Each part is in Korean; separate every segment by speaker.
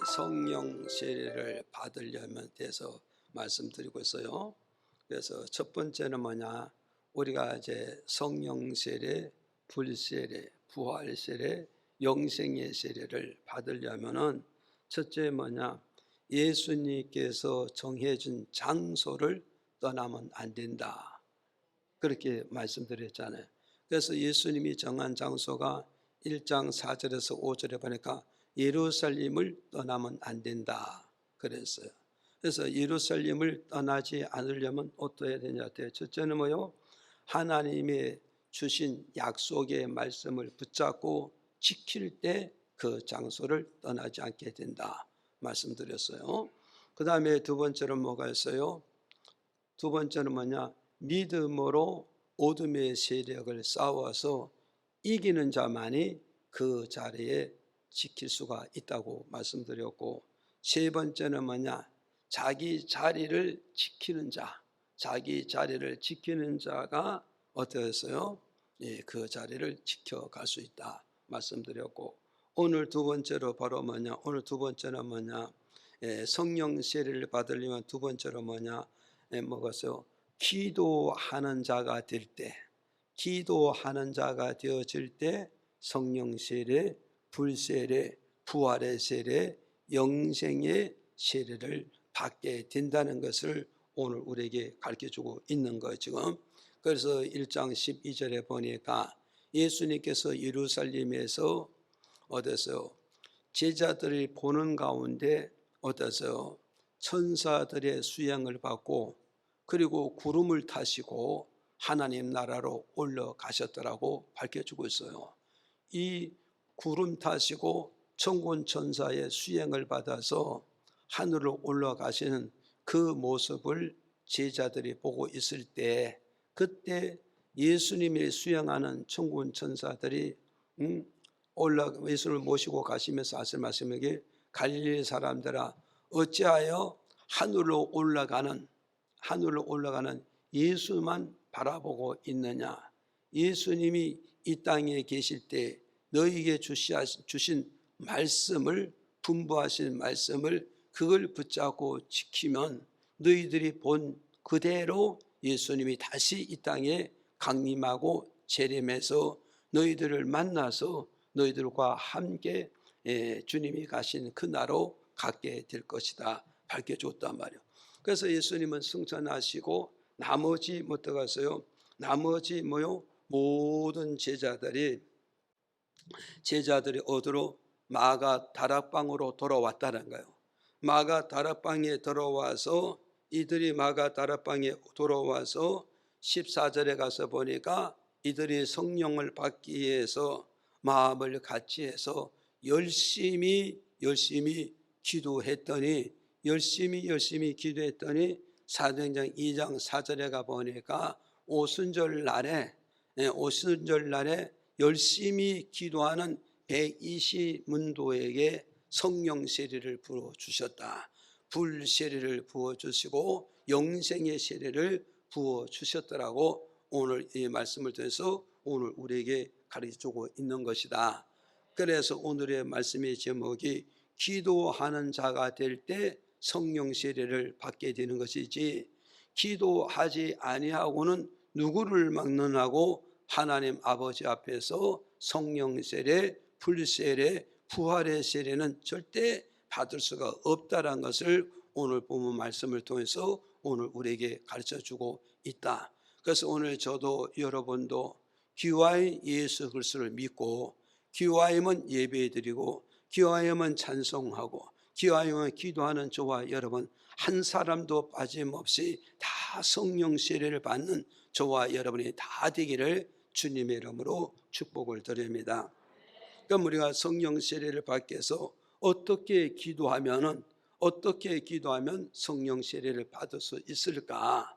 Speaker 1: 성령 세례를 받으려면 돼서 말씀드리고 있어요. 그래서 첫 번째는 뭐냐? 우리가 이제 성령 세례, 불세례, 부활 세례, 영생의 세례를 받으려면은 첫째 뭐냐? 예수님께서 정해준 장소를 떠나면 안 된다. 그렇게 말씀드렸잖아요. 그래서 예수님이 정한 장소가 1장 4절에서 5절에 보니까 예루살렘을 떠나면 안 된다 그랬어요. 그래서 예루살렘을 떠나지 않으려면 어떻게 해야 되냐? 첫째는 뭐요? 하나님의 주신 약속의 말씀을 붙잡고 지킬 때 그 장소를 떠나지 않게 된다 말씀드렸어요. 그 다음에 두 번째는 뭐가 있어요? 두 번째는 뭐냐? 믿음으로 어둠의 세력을 싸워서 이기는 자만이 그 자리에 지킬 수가 있다고 말씀드렸고, 세 번째는 뭐냐? 자기 자리를 지키는 자, 자기 자리를 지키는 자가 어떠했어요? 그 자리를 지켜갈 수 있다 말씀드렸고, 오늘 두 번째로 바로 뭐냐? 오늘 두 번째는 뭐냐? 성령 세례를 받으려면 두 번째로 뭐냐? 뭐겠어요? 기도하는 자가 될 때, 기도하는 자가 되어질 때 성령 세례, 불세례, 부활의 세례, 영생의 세례를 받게 된다는 것을 오늘 우리에게 가르쳐주고 있는 거예요 지금. 그래서 1장 12절에 보니까 예수님께서 예루살렘에서 어디서요? 제자들이 보는 가운데 어디서요? 천사들의 수양을 받고 그리고 구름을 타시고 하나님 나라로 올라가셨더라고 밝혀주고 있어요. 이 구름 타시고 천군 천사의 수행을 받아서 하늘로 올라가시는 그 모습을 제자들이 보고 있을 때, 그때 예수님이 수행하는 천군 천사들이 예수님을 모시고 가시면서 하실 말씀에게 갈릴리 사람들아 어찌하여 하늘로 올라가는 예수만 바라보고 있느냐? 예수님이 이 땅에 계실 때 너희에게 주신 말씀을, 분부하신 말씀을 그걸 붙잡고 지키면 너희들이 본 그대로 예수님이 다시 이 땅에 강림하고 재림해서 너희들을 만나서 너희들과 함께 주님이 가신 그 나라로 갖게 될 것이다 밝혀줬단 말이에요. 그래서 예수님은 승천하시고 나머지 못 들어갔어요. 나머지 모든 제자들이 어디로? 마가 다락방으로 돌아왔다는 거예요. 마가 다락방에 들어와서 이들이 마가 다락방에 돌아와서 14절에 가서 보니까 이들이 성령을 받기 위해서 마음을 같이 해서 열심히 기도했더니 사도행전 2장 4절에 가 보니까 오순절 날에 열심히 기도하는 120문도에게 성령 세례를 부어 주셨다. 불 세례를 부어 주시고 영생의 세례를 부어 주셨더라고 오늘 이 말씀을 통해서 오늘 우리에게 가르쳐주고 있는 것이다. 그래서 오늘의 말씀의 제목이 기도하는 자가 될 때 성령 세례를 받게 되는 것이지, 기도하지 아니하고는 누구를 막론하고 하나님 아버지 앞에서 성령 세례, 불세례, 부활의 세례는 절대 받을 수가 없다는 것을 오늘 본문 말씀을 통해서 오늘 우리에게 가르쳐주고 있다. 그래서 오늘 저도 여러분도 귀화인 예수 그리스도를 믿고 귀화임은 예배드리고 귀화임은 찬송하고 귀화임은 기도하는 저와 여러분 한 사람도 빠짐없이 다 성령 세례를 받는 저와 여러분이 다 되기를 주님의 이름으로 축복을 드립니다. 그럼 우리가 성령 세례를 받기 위해서 어떻게 기도하면 성령 세례를 받을 수 있을까?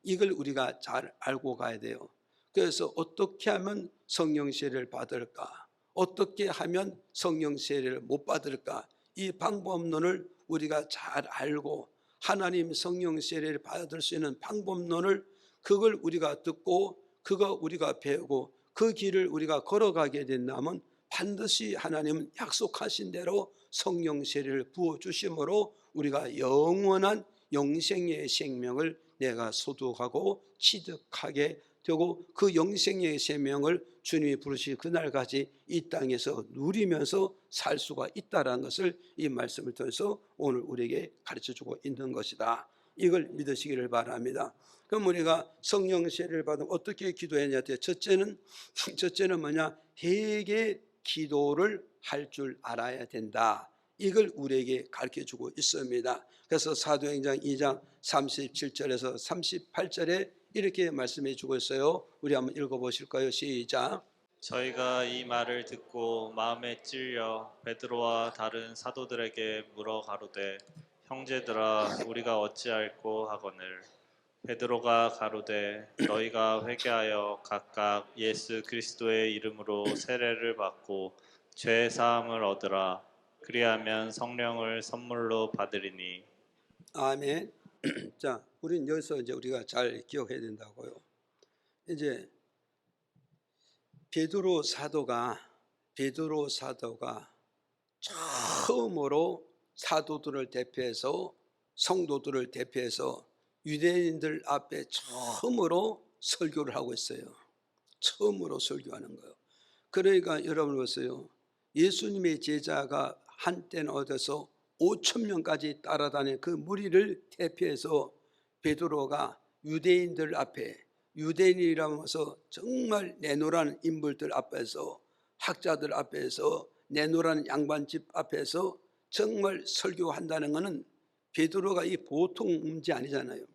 Speaker 1: 이걸 우리가 잘 알고 가야 돼요. 그래서 어떻게 하면 성령 세례를 받을까? 어떻게 하면 성령 세례를 못 받을까? 이 방법론을 우리가 잘 알고 하나님 성령 세례를 받을 수 있는 방법론을 그걸 우리가 듣고 그거 우리가 배우고 그 길을 우리가 걸어가게 된다면 반드시 하나님은 약속하신 대로 성령 세례를 부어 주심으로 우리가 영원한 영생의 생명을 내가 소득하고 취득하게 되고, 그 영생의 생명을 주님이 부르신 그날까지 이 땅에서 누리면서 살 수가 있다는 것을 이 말씀을 통해서 오늘 우리에게 가르쳐주고 있는 것이다. 이걸 믿으시기를 바랍니다. 그럼 우리가 성령 세례를 받으면 어떻게 기도해야 돼? 첫째는 뭐냐? 회개 기도를 할 줄 알아야 된다. 이걸 우리에게 가르쳐주고 있습니다. 그래서 사도행전 2장 37절에서 38절에 이렇게 말씀해 주고 있어요. 우리 한번 읽어보실까요? 시작.
Speaker 2: 저희가 이 말을 듣고 마음에 찔려 베드로와 다른 사도들에게 물어 가로되, 형제들아, 우리가 어찌할꼬 하거늘. 베드로가 가로되, 너희가 회개하여 각각 예수 그리스도의 이름으로 세례를 받고 죄 사함을 얻으라. 그리하면 성령을 선물로 받으리니.
Speaker 1: 아멘. 자, 우리는 여기서 이제 우리가 잘 기억해야 된다고요. 이제 베드로 사도가 처음으로 사도들을 대표해서, 성도들을 대표해서 유대인들 앞에 처음으로 설교를 하고 있어요. 처음으로 설교하는 거예요. 그러니까 여러분 보세요. 예수님의 제자가 한때는 어디서 5,000명까지 따라다니는 그 무리를 대표해서 베드로가 유대인들 앞에, 유대인이라면서 정말 내노라는 인물들 앞에서, 학자들 앞에서, 내노라는 양반집 앞에서 정말 설교한다는 것은 베드로가 이 보통 문제 아니잖아요.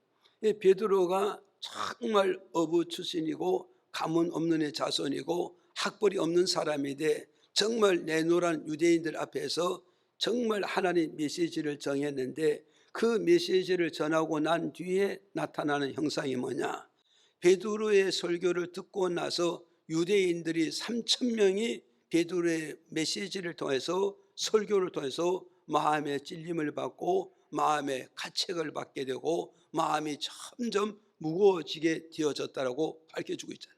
Speaker 1: 베드로가 정말 어부 출신이고 가문 없는 애 자손이고 학벌이 없는 사람인데 정말 내노란 유대인들 앞에서 정말 하나님 메시지를 정했는데, 그 메시지를 전하고 난 뒤에 나타나는 형상이 뭐냐? 베드로의 설교를 듣고 나서 유대인들이 3,000명이 베드로의 메시지를 통해서, 설교를 통해서 마음의 찔림을 받고 마음의 가책을 받게 되고 마음이 점점 무거워지게 되어졌다라고 밝혀주고 있잖아요.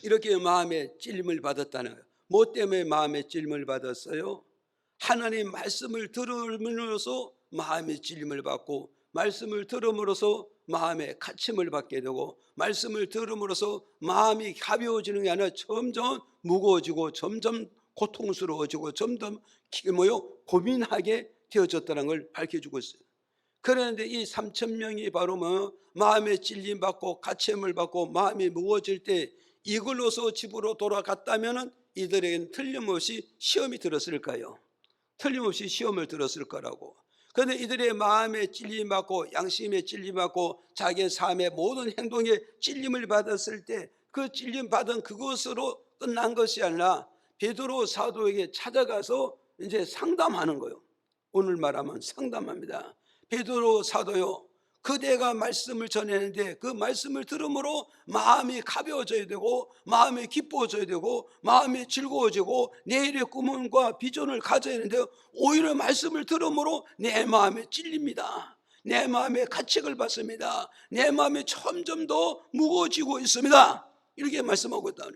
Speaker 1: 이렇게 마음의 찔림을 받았다는 거예요. 뭐 때문에 마음의 찔림을 받았어요? 하나님 말씀을 들음으로써 마음의 찔림을 받고, 말씀을 들음으로써 마음의 갇힘을 받게 되고, 말씀을 들음으로써 마음이 가벼워지는 게 아니라 점점 무거워지고 점점 고통스러워지고 점점 고민하게 되어졌다는 걸 밝혀주고 있어요. 그런데 이 3,000명이 바로 마음의 찔림 받고 갇힘을 받고 마음이 무거워질 때 이걸로서 집으로 돌아갔다면 이들에게는 틀림없이 시험이 들었을까요? 틀림없이 시험을 들었을 거라고. 그런데 이들의 마음에 찔림 받고 양심에 찔림 받고 자기의 삶의 모든 행동에 찔림을 받았을 때 그 찔림 받은 그것으로 끝난 것이 아니라 베드로 사도에게 찾아가서 이제 상담하는 거예요. 오늘 말하면 상담합니다. 베드로 사도요, 그대가 말씀을 전했는데 그 말씀을 들음으로 마음이 가벼워져야 되고 마음이 기뻐져야 되고 마음이 즐거워지고 내일의 꿈과 비전을 가져야 하는데 오히려 말씀을 들음으로 내 마음에 찔립니다. 내 마음에 가책을 받습니다. 내 마음이 점점 더 무거워지고 있습니다. 이렇게 말씀하고 있다.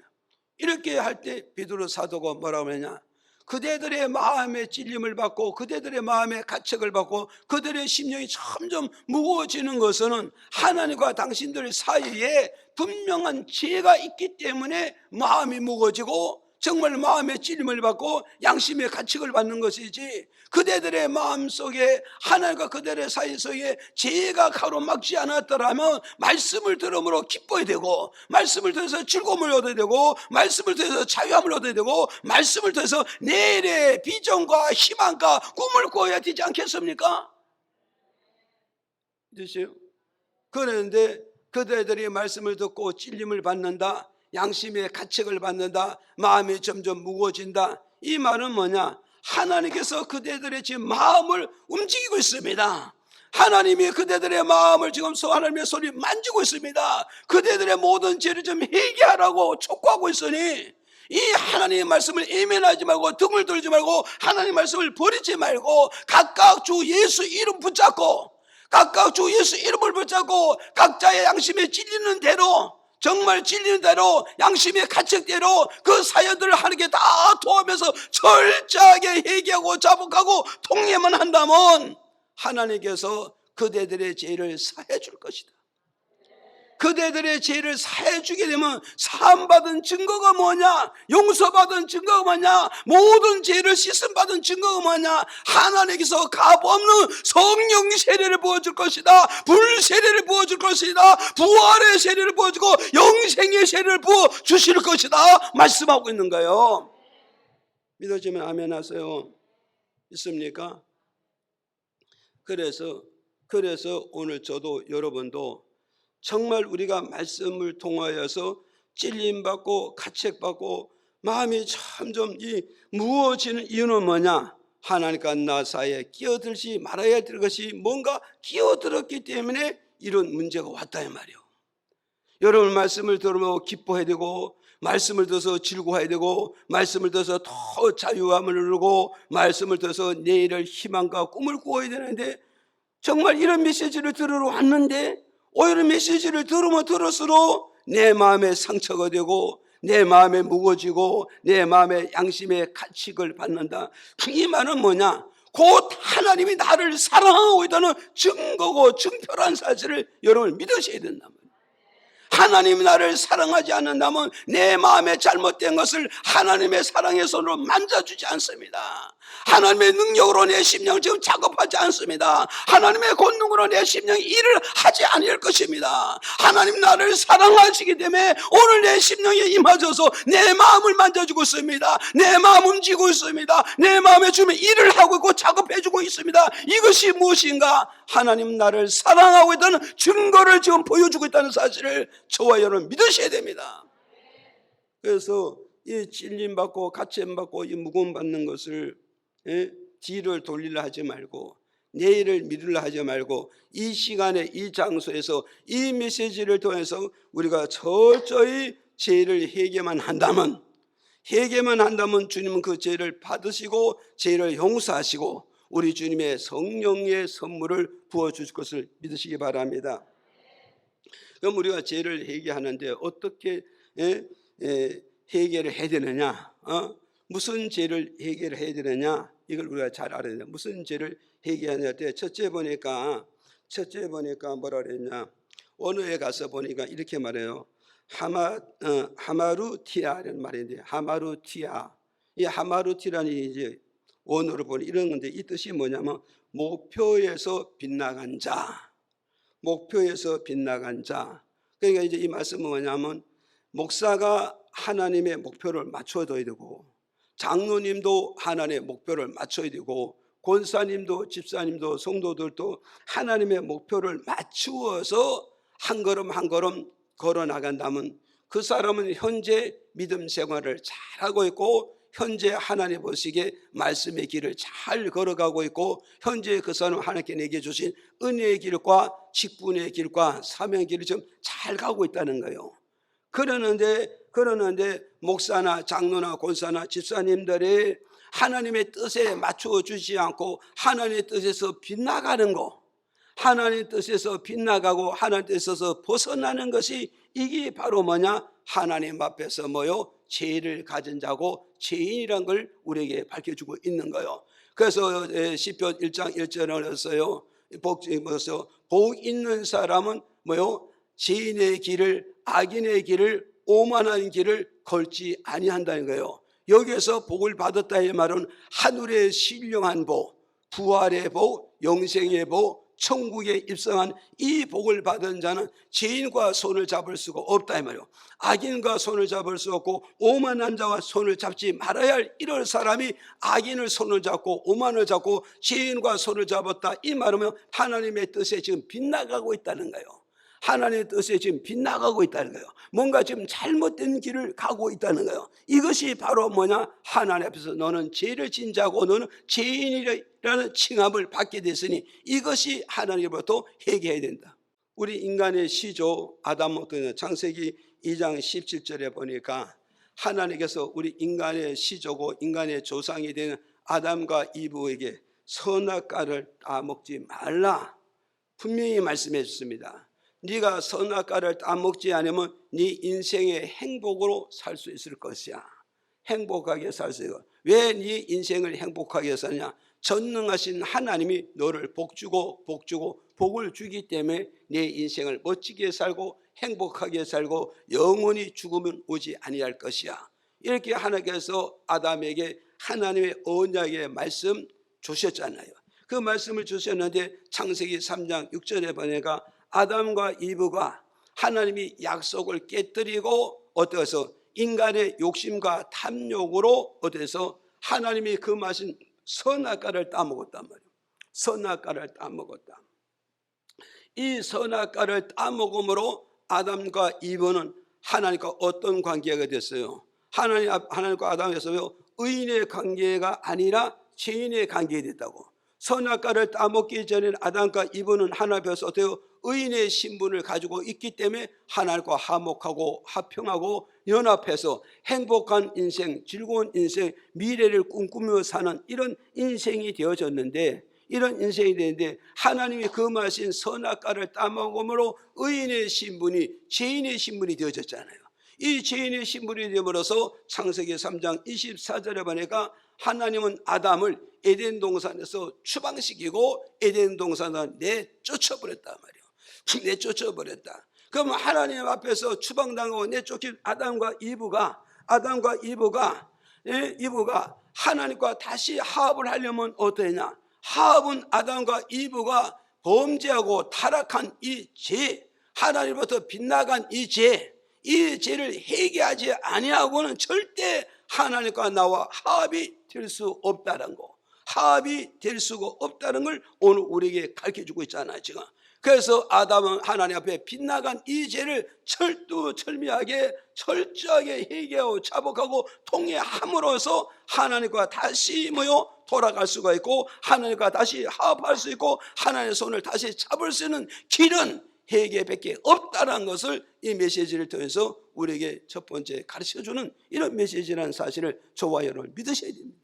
Speaker 1: 이렇게 할 때 베드로 사도가 뭐라고 하냐? 그대들의 마음의 찔림을 받고 그대들의 마음의 가책을 받고 그들의 심령이 점점 무거워지는 것은 하나님과 당신들 사이에 분명한 죄가 있기 때문에 마음이 무거워지고 정말 마음의 찔림을 받고 양심의 가책을 받는 것이지, 그대들의 마음속에 하나님과 그들의 사이 속에 죄가 가로막지 않았더라면 말씀을 들음으로 기뻐야 되고 말씀을 통해서 즐거움을 얻어야 되고 말씀을 통해서 자유함을 얻어야 되고 말씀을 통해서 내일의 비전과 희망과 꿈을 꾸어야 되지 않겠습니까? 되세요? 그런데 그대들이 말씀을 듣고 찔림을 받는다, 양심의 가책을 받는다, 마음이 점점 무거워진다. 이 말은 뭐냐? 하나님께서 그대들의 지금 마음을 움직이고 있습니다. 하나님이 그대들의 마음을 지금 하나님의 손이 만지고 있습니다. 그대들의 모든 죄를 좀 회개하라고 촉구하고 있으니 이 하나님의 말씀을 외면하지 말고 등을 돌지 말고 하나님의 말씀을 버리지 말고 각각 주 예수 이름 붙잡고 각각 주 예수 이름을 붙잡고 각자의 양심에 찔리는 대로 정말 진리는 대로 양심의 가책대로 그 사연들을 하나님께 다 도우면서 철저하게 회개하고 자복하고 통회만 한다면 하나님께서 그대들의 죄를 사해 줄 것이다. 그대들의 죄를 사해 주게 되면 사함받은 증거가 뭐냐? 용서받은 증거가 뭐냐? 모든 죄를 씻음받은 증거가 뭐냐? 하나님께서 값없는 성령 세례를 부어줄 것이다. 불 세례를 부어줄 것이다. 부활의 세례를 부어주고 영생의 세례를 부어주실 것이다 말씀하고 있는 거예요. 믿어지면 아멘 하세요. 있습니까? 그래서 오늘 저도 여러분도 정말 우리가 말씀을 통하여서 찔림받고 가책받고 마음이 점점 무거워지는 이유는 뭐냐? 하나님과 나 사이에 끼어들지 말아야 될 것이 뭔가 끼어들었기 때문에 이런 문제가 왔다 이 말이에요. 여러분 말씀을 들으면 기뻐해야 되고 말씀을 들어서 즐거워해야 되고 말씀을 들어서 더 자유함을 누르고 말씀을 들어서 내일을 희망과 꿈을 꾸어야 되는데 정말 이런 메시지를 들으러 왔는데 오히려 메시지를 들으면 들을수록 내 마음에 상처가 되고 내 마음에 무거워지고 내 마음에 양심의 가책을 받는다. 이 말은 뭐냐? 곧 하나님이 나를 사랑하고 있다는 증거고 증표란 사실을 여러분 믿으셔야 된단 말이에요. 하나님이 나를 사랑하지 않는다면 내 마음에 잘못된 것을 하나님의 사랑의 손으로 만져주지 않습니다. 하나님의 능력으로 내 심령을 지금 작업하지 않습니다. 하나님의 권능으로 내 심령이 일을 하지 않을 것입니다. 하나님 나를 사랑하시기 때문에 오늘 내 심령에 임하셔서 내 마음을 만져주고 있습니다. 내 마음 움직이고 있습니다. 내 마음에 주면 일을 하고 있고 작업해주고 있습니다. 이것이 무엇인가? 하나님 나를 사랑하고 있다는 증거를 지금 보여주고 있다는 사실을 저와 여러분 믿으셔야 됩니다. 그래서 이 찔림받고 가책받고 이 무거움 받는 것을 뒤를 돌리려 하지 말고 내일을 미루려 하지 말고 이 시간에 이 장소에서 이 메시지를 통해서 우리가 철저히 죄를 회개만 한다면 주님은 그 죄를 받으시고 죄를 용서하시고 우리 주님의 성령의 선물을 부어주실 것을 믿으시기 바랍니다. 그럼 우리가 죄를 회개하는데 어떻게 회개를 해야 되느냐? 무슨 죄를 회개를 해야 되느냐? 이걸 우리가 잘 알아야 돼요. 무슨 죄를 회개하냐 때 첫째 보니까 뭐라 그랬냐? 원어에 가서 보니까 이렇게 말해요. 하마루티아라는 말인데 하마루티아. 이 하마루티라는 이제 원어로 보니 이런 건데 이 뜻이 뭐냐면 목표에서 빗나간 자. 목표에서 빗나간 자. 그러니까 이제 이 말씀은 뭐냐면 목사가 하나님의 목표를 맞춰둬야 되고 장로님도 하나님의 목표를 맞춰야 되고 권사님도 집사님도 성도들도 하나님의 목표를 맞추어서 한 걸음 한 걸음 걸어 나간다면 그 사람은 현재 믿음 생활을 잘하고 있고 현재 하나님 보시기에 말씀의 길을 잘 걸어가고 있고 현재 그 사람은 하나님께 내게 주신 은혜의 길과 직분의 길과 사명의 길을 좀 잘 가고 있다는 거예요. 그러는데 목사나 장로나 권사나 집사님들이 하나님의 뜻에 맞추어 주지 않고 하나님의 뜻에서 빗나가는 거, 하나님의 뜻에서 빗나가고 하나님의 뜻에서 벗어나는 것이 이게 바로 뭐냐? 하나님 앞에서 뭐요? 죄를 가진 자고 죄인이란 걸 우리에게 밝혀주고 있는 거예요. 그래서 시편 1장 1절을 했어요. 복 있는 사람은 뭐요? 죄인의 길을 악인의 길을 오만한 길을 걸지 아니한다는 거예요. 여기에서 복을 받았다 이 말은 하늘의 신령한 복, 부활의 복, 영생의 복, 천국에 입성한 이 복을 받은 자는 죄인과 손을 잡을 수가 없다 이 말이에요. 악인과 손을 잡을 수 없고 오만한 자와 손을 잡지 말아야 할 이럴 사람이 악인을 손을 잡고 오만을 잡고 죄인과 손을 잡았다 이 말이면 하나님의 뜻에 지금 빗나가고 있다는 거예요. 하나님의 뜻에 지금 빗나가고 있다는 거예요. 뭔가 지금 잘못된 길을 가고 있다는 거예요. 이것이 바로 뭐냐? 하나님 앞에서 너는 죄를 진 자고 너는 죄인이라는 칭함을 받게 됐으니 이것이 하나님으로부터 회개해야 된다. 우리 인간의 시조 아담부터 창세기 2장 17절에 보니까 하나님께서 우리 인간의 시조고 인간의 조상이 되는 아담과 이브에게 선악과를 따먹지 말라 분명히 말씀해 주셨습니다. 네가 선악과를 따먹지 않으면 네 인생의 행복으로 살 수 있을 것이야. 행복하게 살 수 있어. 왜 네 인생을 행복하게 사냐? 전능하신 하나님이 너를 복주고 복을 주기 때문에 내 인생을 멋지게 살고 행복하게 살고 영원히 죽으면 오지 아니할 것이야. 이렇게 하나님께서 아담에게 하나님의 언약의 말씀 주셨잖아요. 그 말씀을 주셨는데 창세기 3장 6절에 보니까 아담과 이브가 하나님이 약속을 깨뜨리고 어떠해서 인간의 욕심과 탐욕으로 어떠해서 하나님이 금하신 선악과를 따먹었단 말이에요. 선악과를 따먹었다. 이 선악과를 따먹음으로 아담과 이브는 하나님과 어떤 관계가 됐어요? 하나님과 아담에서요 의인의 관계가 아니라 죄인의 관계가 됐다고. 선악과를 따먹기 전에 아담과 이브는 하나님 앞에서 어때요? 의인의 신분을 가지고 있기 때문에 하나님과 화목하고 화평하고 연합해서 행복한 인생, 즐거운 인생, 미래를 꿈꾸며 사는 이런 인생이 되어졌는데, 이런 인생이 되는데 하나님이 금하신 선악과를 따먹음으로 의인의 신분이 죄인의 신분이 되어졌잖아요. 이 죄인의 신분이 되므로서 창세기 3장 24절에 보니까 하나님은 아담을 에덴 동산에서 추방시키고 에덴 동산을 내쫓아버렸단 말이에요. 내쫓아버렸다. 그럼 하나님 앞에서 추방당하고 내쫓긴 아담과 이브가 하나님과 다시 화합을 하려면 어떠냐? 화합은 아담과 이브가 범죄하고 타락한 이 죄, 하나님부터 빗나간 이 죄를 회개하지 아니하고는 절대 하나님과 나와 화합이 될 수 없다는 거, 화합이 될 수가 없다는 걸 오늘 우리에게 가르쳐주고 있잖아요 지금. 그래서 아담은 하나님 앞에 빗나간 이 죄를 철두철미하게 철저하게 회개하고 자복하고 통회함으로써 하나님과 다시 돌아갈 수가 있고 하나님과 다시 화합할 수 있고 하나님의 손을 다시 잡을 수 있는 길은 회개밖에 없다는 것을 이 메시지를 통해서 우리에게 첫 번째 가르쳐주는 이런 메시지라는 사실을 저와 여러분 믿으셔야 됩니다.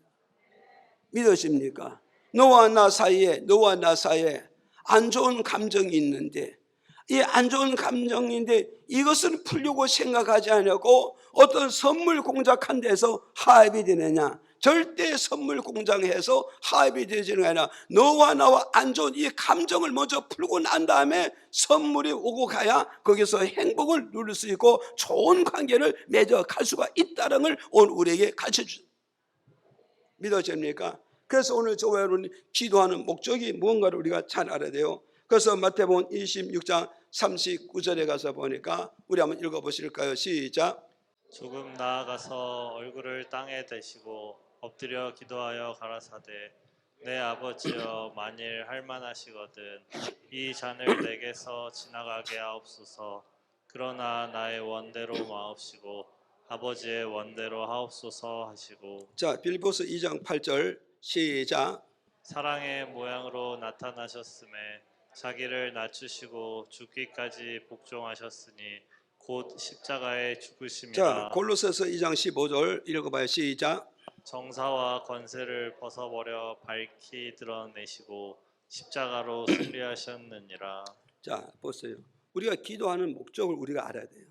Speaker 1: 믿으십니까? 너와 나 사이에 안 좋은 감정이 있는데, 이 안 좋은 감정인데 이것을 풀려고 생각하지 않고 어떤 선물 공작한 데서 화합이 되느냐? 절대 선물 공장해서 화합이 되지는 않아. 너와 나와 안 좋은 이 감정을 먼저 풀고 난 다음에 선물이 오고 가야 거기서 행복을 누릴 수 있고 좋은 관계를 맺어갈 수가 있다는 걸 오늘 우리에게 가르쳐주죠. 믿어집니까? 그래서 오늘 저와 여러분이 기도하는 목적이 무언가를 우리가 잘 알아야 돼요. 그래서 마태복음 26장 39절에 가서 보니까 우리 한번 읽어보실까요? 시작.
Speaker 2: 조금 나아가서 얼굴을 땅에 대시고 엎드려 기도하여 가라사대 내 아버지여 만일 할만하시거든 이 잔을 내게서 지나가게 하옵소서. 그러나 나의 원대로 마옵시고 아버지의 원대로 하옵소서 하시고.
Speaker 1: 자, 빌립보서 2장 8절 시작.
Speaker 2: 사랑의 모양으로 나타나셨음에 자기를 낮추시고 죽기까지 복종하셨으니 곧 십자가에 죽으심이라.
Speaker 1: 자, 골로새서 2장 15절 읽어봐요. 시작.
Speaker 2: 정사와 권세를 벗어버려 밝히 드러내시고 십자가로 승리하셨느니라.
Speaker 1: 자, 보세요. 우리가 기도하는 목적을 우리가 알아야 돼요.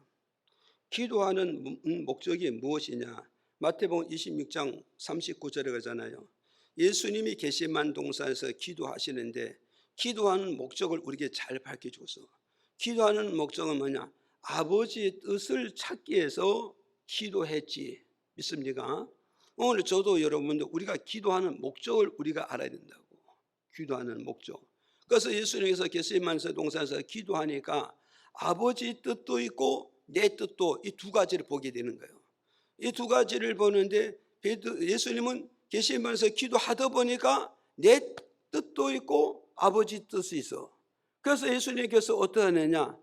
Speaker 1: 기도하는 목적이 무엇이냐? 마태복음 26장 39절에 가잖아요. 예수님이 겟세마네 동산에서 기도하시는데 기도하는 목적을 우리에게 잘 밝혀줘서, 기도하는 목적은 뭐냐? 아버지의 뜻을 찾기 위해서 기도했지. 믿습니까? 오늘 저도 여러분들 우리가 기도하는 목적을 우리가 알아야 된다고. 기도하는 목적. 그래서 예수님께서 겟세마네 동산에서 기도하니까 아버지 뜻도 있고 내 뜻도, 이 두 가지를 보게 되는 거예요. 이 두 가지를 보는데 예수님은 겟세마네에서 기도하다 보니까 내 뜻도 있고 아버지 뜻이 있어. 그래서 예수님께서 어떻게 하느냐?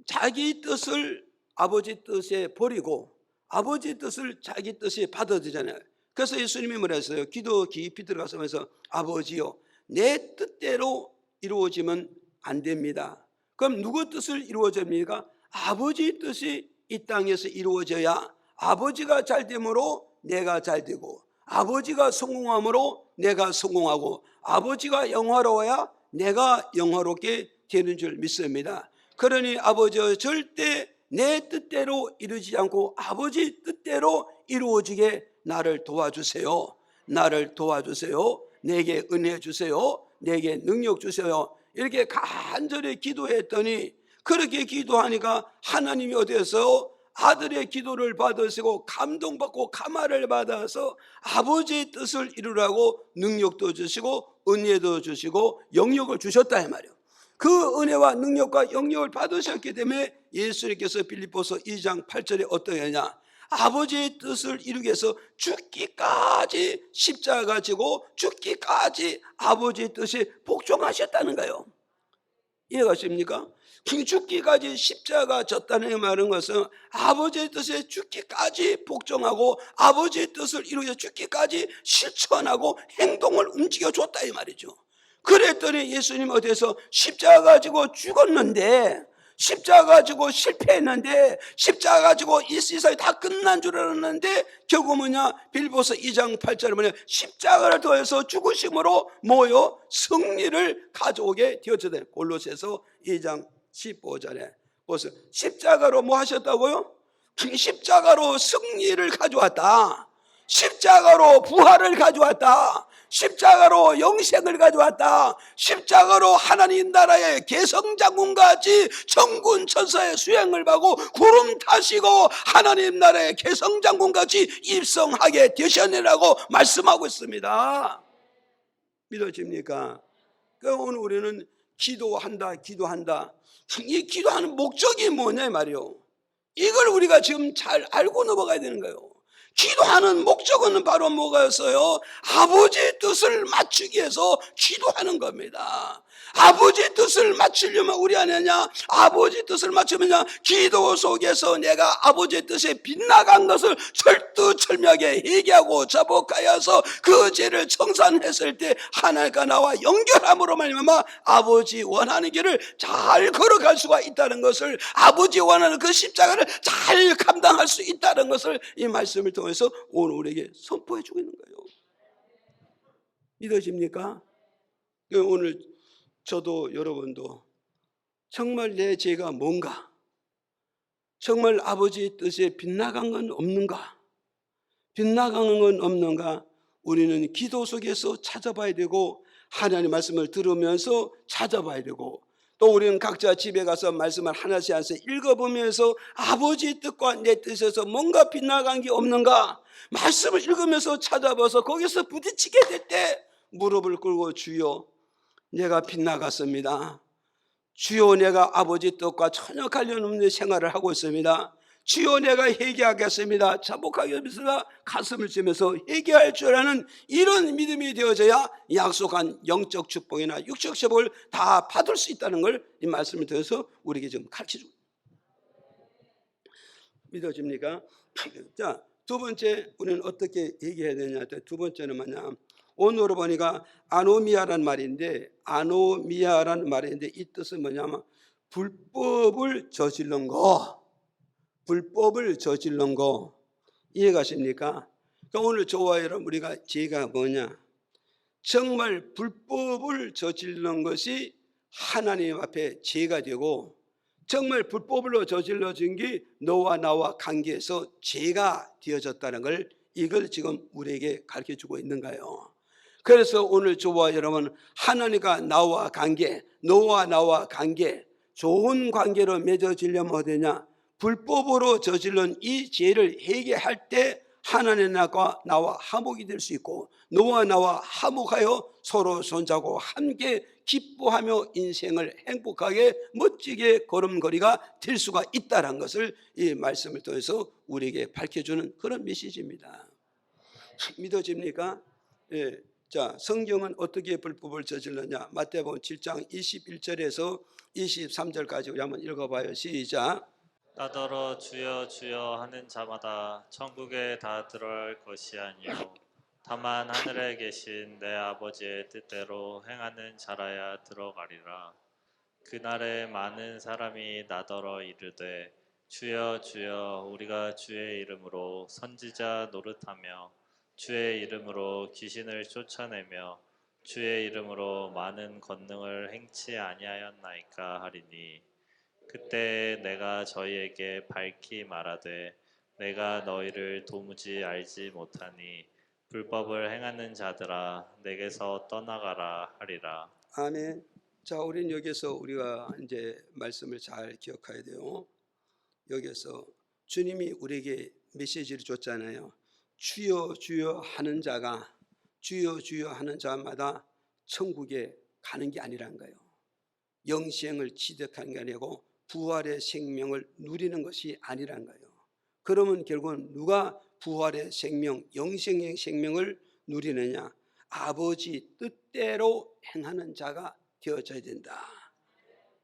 Speaker 1: 자기 뜻을 아버지 뜻에 버리고 아버지 뜻을 자기 뜻에 받아들이잖아요. 그래서 예수님이 뭐라 했어요? 기도 깊이 들어가서 아버지요, 내 뜻대로 이루어지면 안 됩니다. 그럼 누구 뜻을 이루어집니까? 아버지 뜻이 이 땅에서 이루어져야 아버지가 잘 되므로 내가 잘 되고, 아버지가 성공함으로 내가 성공하고, 아버지가 영화로워야 내가 영화롭게 되는 줄 믿습니다. 그러니 아버지여, 절대 내 뜻대로 이루지 않고 아버지 뜻대로 이루어지게 나를 도와주세요. 나를 도와주세요. 내게 은혜 주세요. 내게 능력 주세요. 이렇게 간절히 기도했더니, 그렇게 기도하니까 하나님이 어디에서 아들의 기도를 받으시고 감동받고 감화를 받아서 아버지의 뜻을 이루라고 능력도 주시고 은혜도 주시고 영역을 주셨다 이 말이에요. 그 은혜와 능력과 영역을 받으셨기 때문에 예수님께서 빌립보서 2장 8절에 어떻게 하냐, 아버지의 뜻을 이루기 위해서 죽기까지 십자가 지고 죽기까지 아버지의 뜻에 복종하셨다는 거예요. 이해가십니까? 죽기까지 십자가 졌다는 말은 것은 아버지의 뜻에 죽기까지 복종하고 아버지의 뜻을 이루기 위해서 죽기까지 실천하고 행동을 움직여줬다 이 말이죠. 그랬더니 예수님 어디에서 십자가 지고 죽었는데, 십자가 지고 실패했는데, 십자가 지고 이 세상이 다 끝난 줄 알았는데 결국 뭐냐, 빌립보서 2장 8절에 뭐냐, 십자가를 통해서 죽으심으로 뭐요? 승리를 가져오게 되었다. 골로새서 2장 15절에 보세요. 십자가로 뭐 하셨다고요? 십자가로 승리를 가져왔다. 십자가로 부활을 가져왔다. 십자가로 영생을 가져왔다. 십자가로 하나님 나라의 개성장군같이 천군 천사의 수행을 받고 구름 타시고 하나님 나라의 개성장군같이 입성하게 되셨느라고 말씀하고 있습니다. 믿어집니까? 그러니까 오늘 우리는 기도한다. 이 기도하는 목적이 뭐냐 말이요. 이걸 우리가 지금 잘 알고 넘어가야 되는 거예요. 기도하는 목적은 바로 뭐가였어요? 아버지의 뜻을 맞추기 위해서 기도하는 겁니다. 아버지의 뜻을 맞추려면 우리 안에냐, 아버지의 뜻을 맞추면야 기도 속에서 내가 아버지의 뜻에 빗나간 것을 철두철미하게 회개하고 자복하여서 그 죄를 청산했을 때 하나님과 나와 연결함으로 말미암아 아버지 원하는 길을 잘 걸어갈 수가 있다는 것을, 아버지 원하는 그 십자가를 잘 감당할 수 있다는 것을 이 말씀을 통해서 오늘 우리에게 선포해 주고 있는 거예요. 믿어집니까? 오늘 저도 여러분도 정말 내 죄가 뭔가, 정말 아버지의 뜻에 빗나간 건 없는가, 빗나가는 건 없는가, 우리는 기도 속에서 찾아봐야 되고 하나님의 말씀을 들으면서 찾아봐야 되고, 또 우리는 각자 집에 가서 말씀을 하나씩 하나씩 읽어보면서 아버지의 뜻과 내 뜻에서 뭔가 빗나간 게 없는가, 말씀을 읽으면서 찾아봐서 거기서 부딪히게 될 때 무릎을 꿇고 주여 내가 빗나갔습니다. 주여 내가 아버지 뜻과 전혀 관련 없는 생활을 하고 있습니다. 주여 내가 회개하겠습니다. 자복하겠습니다. 가슴을 치면서 회개할 줄 아는 이런 믿음이 되어져야 약속한 영적 축복이나 육적 축복을 다 받을 수 있다는 걸 이 말씀을 통해서 우리에게 좀 가르쳐주고, 믿어집니까? 자, 두 번째 우리는 어떻게 얘기해야 되냐. 두 번째는 뭐냐, 오늘 보니까 아노미아란 말인데, 아노미아란 말인데 이 뜻은 뭐냐면 불법을 저지른 거, 불법을 저지른 거. 이해가십니까? 그러니까 오늘 저와 여러분 우리가 죄가 뭐냐, 정말 불법을 저지른 것이 하나님 앞에 죄가 되고, 정말 불법으로 저질러진 게 너와 나와 관계에서 죄가 되어졌다는 걸, 이걸 지금 우리에게 가르쳐주고 있는 거예요. 그래서 오늘 저와 여러분 하나님과 나와 관계, 너와 나와 관계, 좋은 관계로 맺어지려면 어디냐, 불법으로 저질른 이 죄를 회개할 때 하나님과 나와 화목이 될 수 있고, 너와 나와 화목하여 서로 손잡고 함께 기뻐하며 인생을 행복하게 멋지게 걸음걸이가 될 수가 있다는 것을 이 말씀을 통해서 우리에게 밝혀주는 그런 메시지입니다. 믿어집니까? 예. 자, 성경은 어떻게 불법을 저질렀냐? 마태복음 7장 21절에서 23절까지 우리 한번 읽어봐요. 시작.
Speaker 2: 따더러 주여 주여 하는 자마다 천국에 다 들어갈 것이 아니요 다만 하늘에 계신 내 아버지의 뜻대로 행하는 자라야 들어가리라. 그날에 많은 사람이 나더러 이르되 주여 주여 우리가 주의 이름으로 선지자 노릇하며 주의 이름으로 귀신을 쫓아내며 주의 이름으로 많은 권능을 행치 아니하였나이까 하리니 그때 내가 저희에게 밝히 말하되 내가 너희를 도무지 알지 못하니 불법을 행하는 자들아 내게서 떠나가라 하리라.
Speaker 1: 아멘. 자, 우리는 여기서 우리가 이제 말씀을 잘 기억해야 돼요. 여기서 주님이 우리에게 메시지를 줬잖아요. 주여 주여 하는 자가 주여 주여 하는 자마다 천국에 가는 게 아니란 거예요. 영생을 취득하는 게 아니고 부활의 생명을 누리는 것이 아니란 거예요. 그러면 결국은 누가 부활의 생명, 영생의 생명을 누리느냐? 아버지 뜻대로 행하는 자가 되어져야 된다.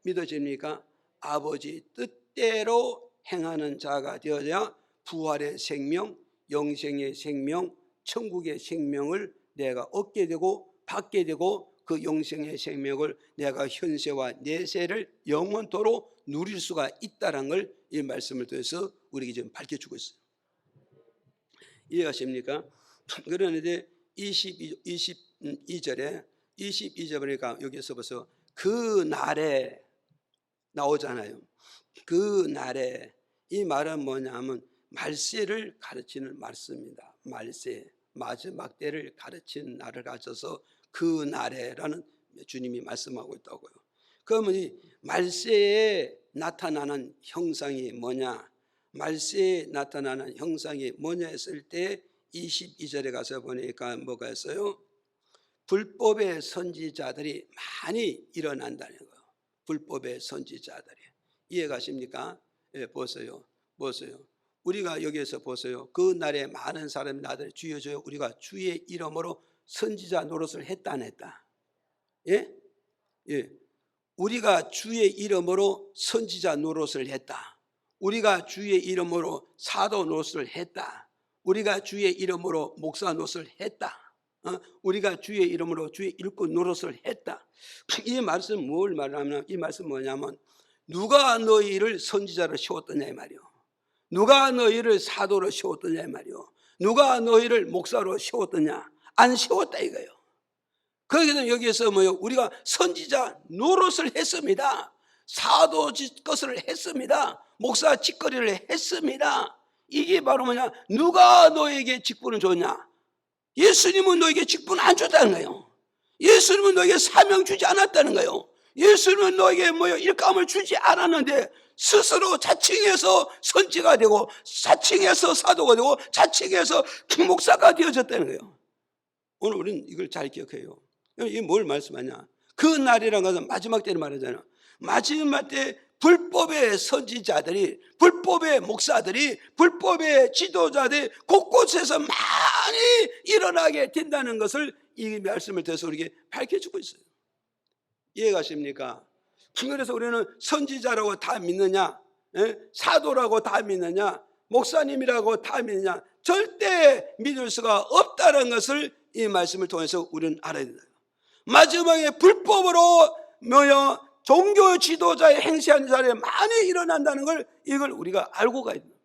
Speaker 1: 믿어집니까? 아버지 뜻대로 행하는 자가 되어야 부활의 생명, 영생의 생명, 천국의 생명을 내가 얻게 되고 받게 되고 그 영생의 생명을 내가 현세와 내세를 영원토록 누릴 수가 있다는 걸 이 말씀을 통해서 우리에게 지금 밝혀주고 있어요. 이해하십니까? 그러는데 22절에 보니까 여기서 벌써 그 날에 나오잖아요. 그 날에 이 말은 뭐냐면 말세를 가르치는 말씀입니다. 말세, 마지막 때를 가르치는 날을 가져서 그 날에라는 주님이 말씀하고 있다고요. 그러면 이 말세에 나타나는 형상이 뭐냐? 말세에 나타나는 형상이 뭐냐 했을 때 22절에 가서 보니까 뭐가 있어요? 불법의 선지자들이 많이 일어난다는 거예요. 불법의 선지자들이. 이해가십니까? 예, 보세요. 우리가 여기에서 보세요. 그 날에 많은 사람이 나들 주여 주여 우리가 주의 이름으로 선지자 노릇을 했다 안 했다? 예? 예. 우리가 주의 이름으로 선지자 노릇을 했다. 우리가 주의 이름으로 사도 노릇을 했다. 우리가 주의 이름으로 목사 노릇을 했다. 우리가 주의 이름으로 주의 일꾼 노릇을 했다. 이 말씀 뭘 말하면 이 말씀 뭐냐면 누가 너희를 선지자로 세웠더냐 이 말이요. 누가 너희를 사도로 세웠더냐 이 말이요. 누가 너희를 목사로 세웠더냐? 안 세웠다 이거예요. 거기는 여기에서 뭐요? 우리가 선지자 노릇을 했습니다. 사도 짓것을 했습니다. 목사 짓거리를 했습니다. 이게 바로 뭐냐? 누가 너에게 직분을 줬냐? 예수님은 너에게 직분 안 줬다는 거예요. 예수님은 너에게 사명 주지 않았다는 거예요. 예수님은 너에게 뭐요? 일감을 주지 않았는데 스스로 자칭해서 선지가 되고 자칭해서 사도가 되고 자칭해서 목사가 되어졌다는 거예요. 오늘 우리는 이걸 잘 기억해요. 이게 뭘 말씀하냐? 그 날이라는 것은 마지막 때를 말하잖아. 마지막 때 불법의 선지자들이, 불법의 목사들이, 불법의 지도자들이 곳곳에서 많이 일어나게 된다는 것을 이 말씀을 통해서 우리에게 밝혀주고 있어요. 이해가십니까? 그래서 우리는 선지자라고 다 믿느냐? 사도라고 다 믿느냐? 목사님이라고 다 믿느냐? 절대 믿을 수가 없다는 것을 이 말씀을 통해서 우리는 알아야 된다. 마지막에 불법으로 종교 지도자의 행세하는 자리에 많이 일어난다는 걸 이걸 우리가 알고 가야 됩니다.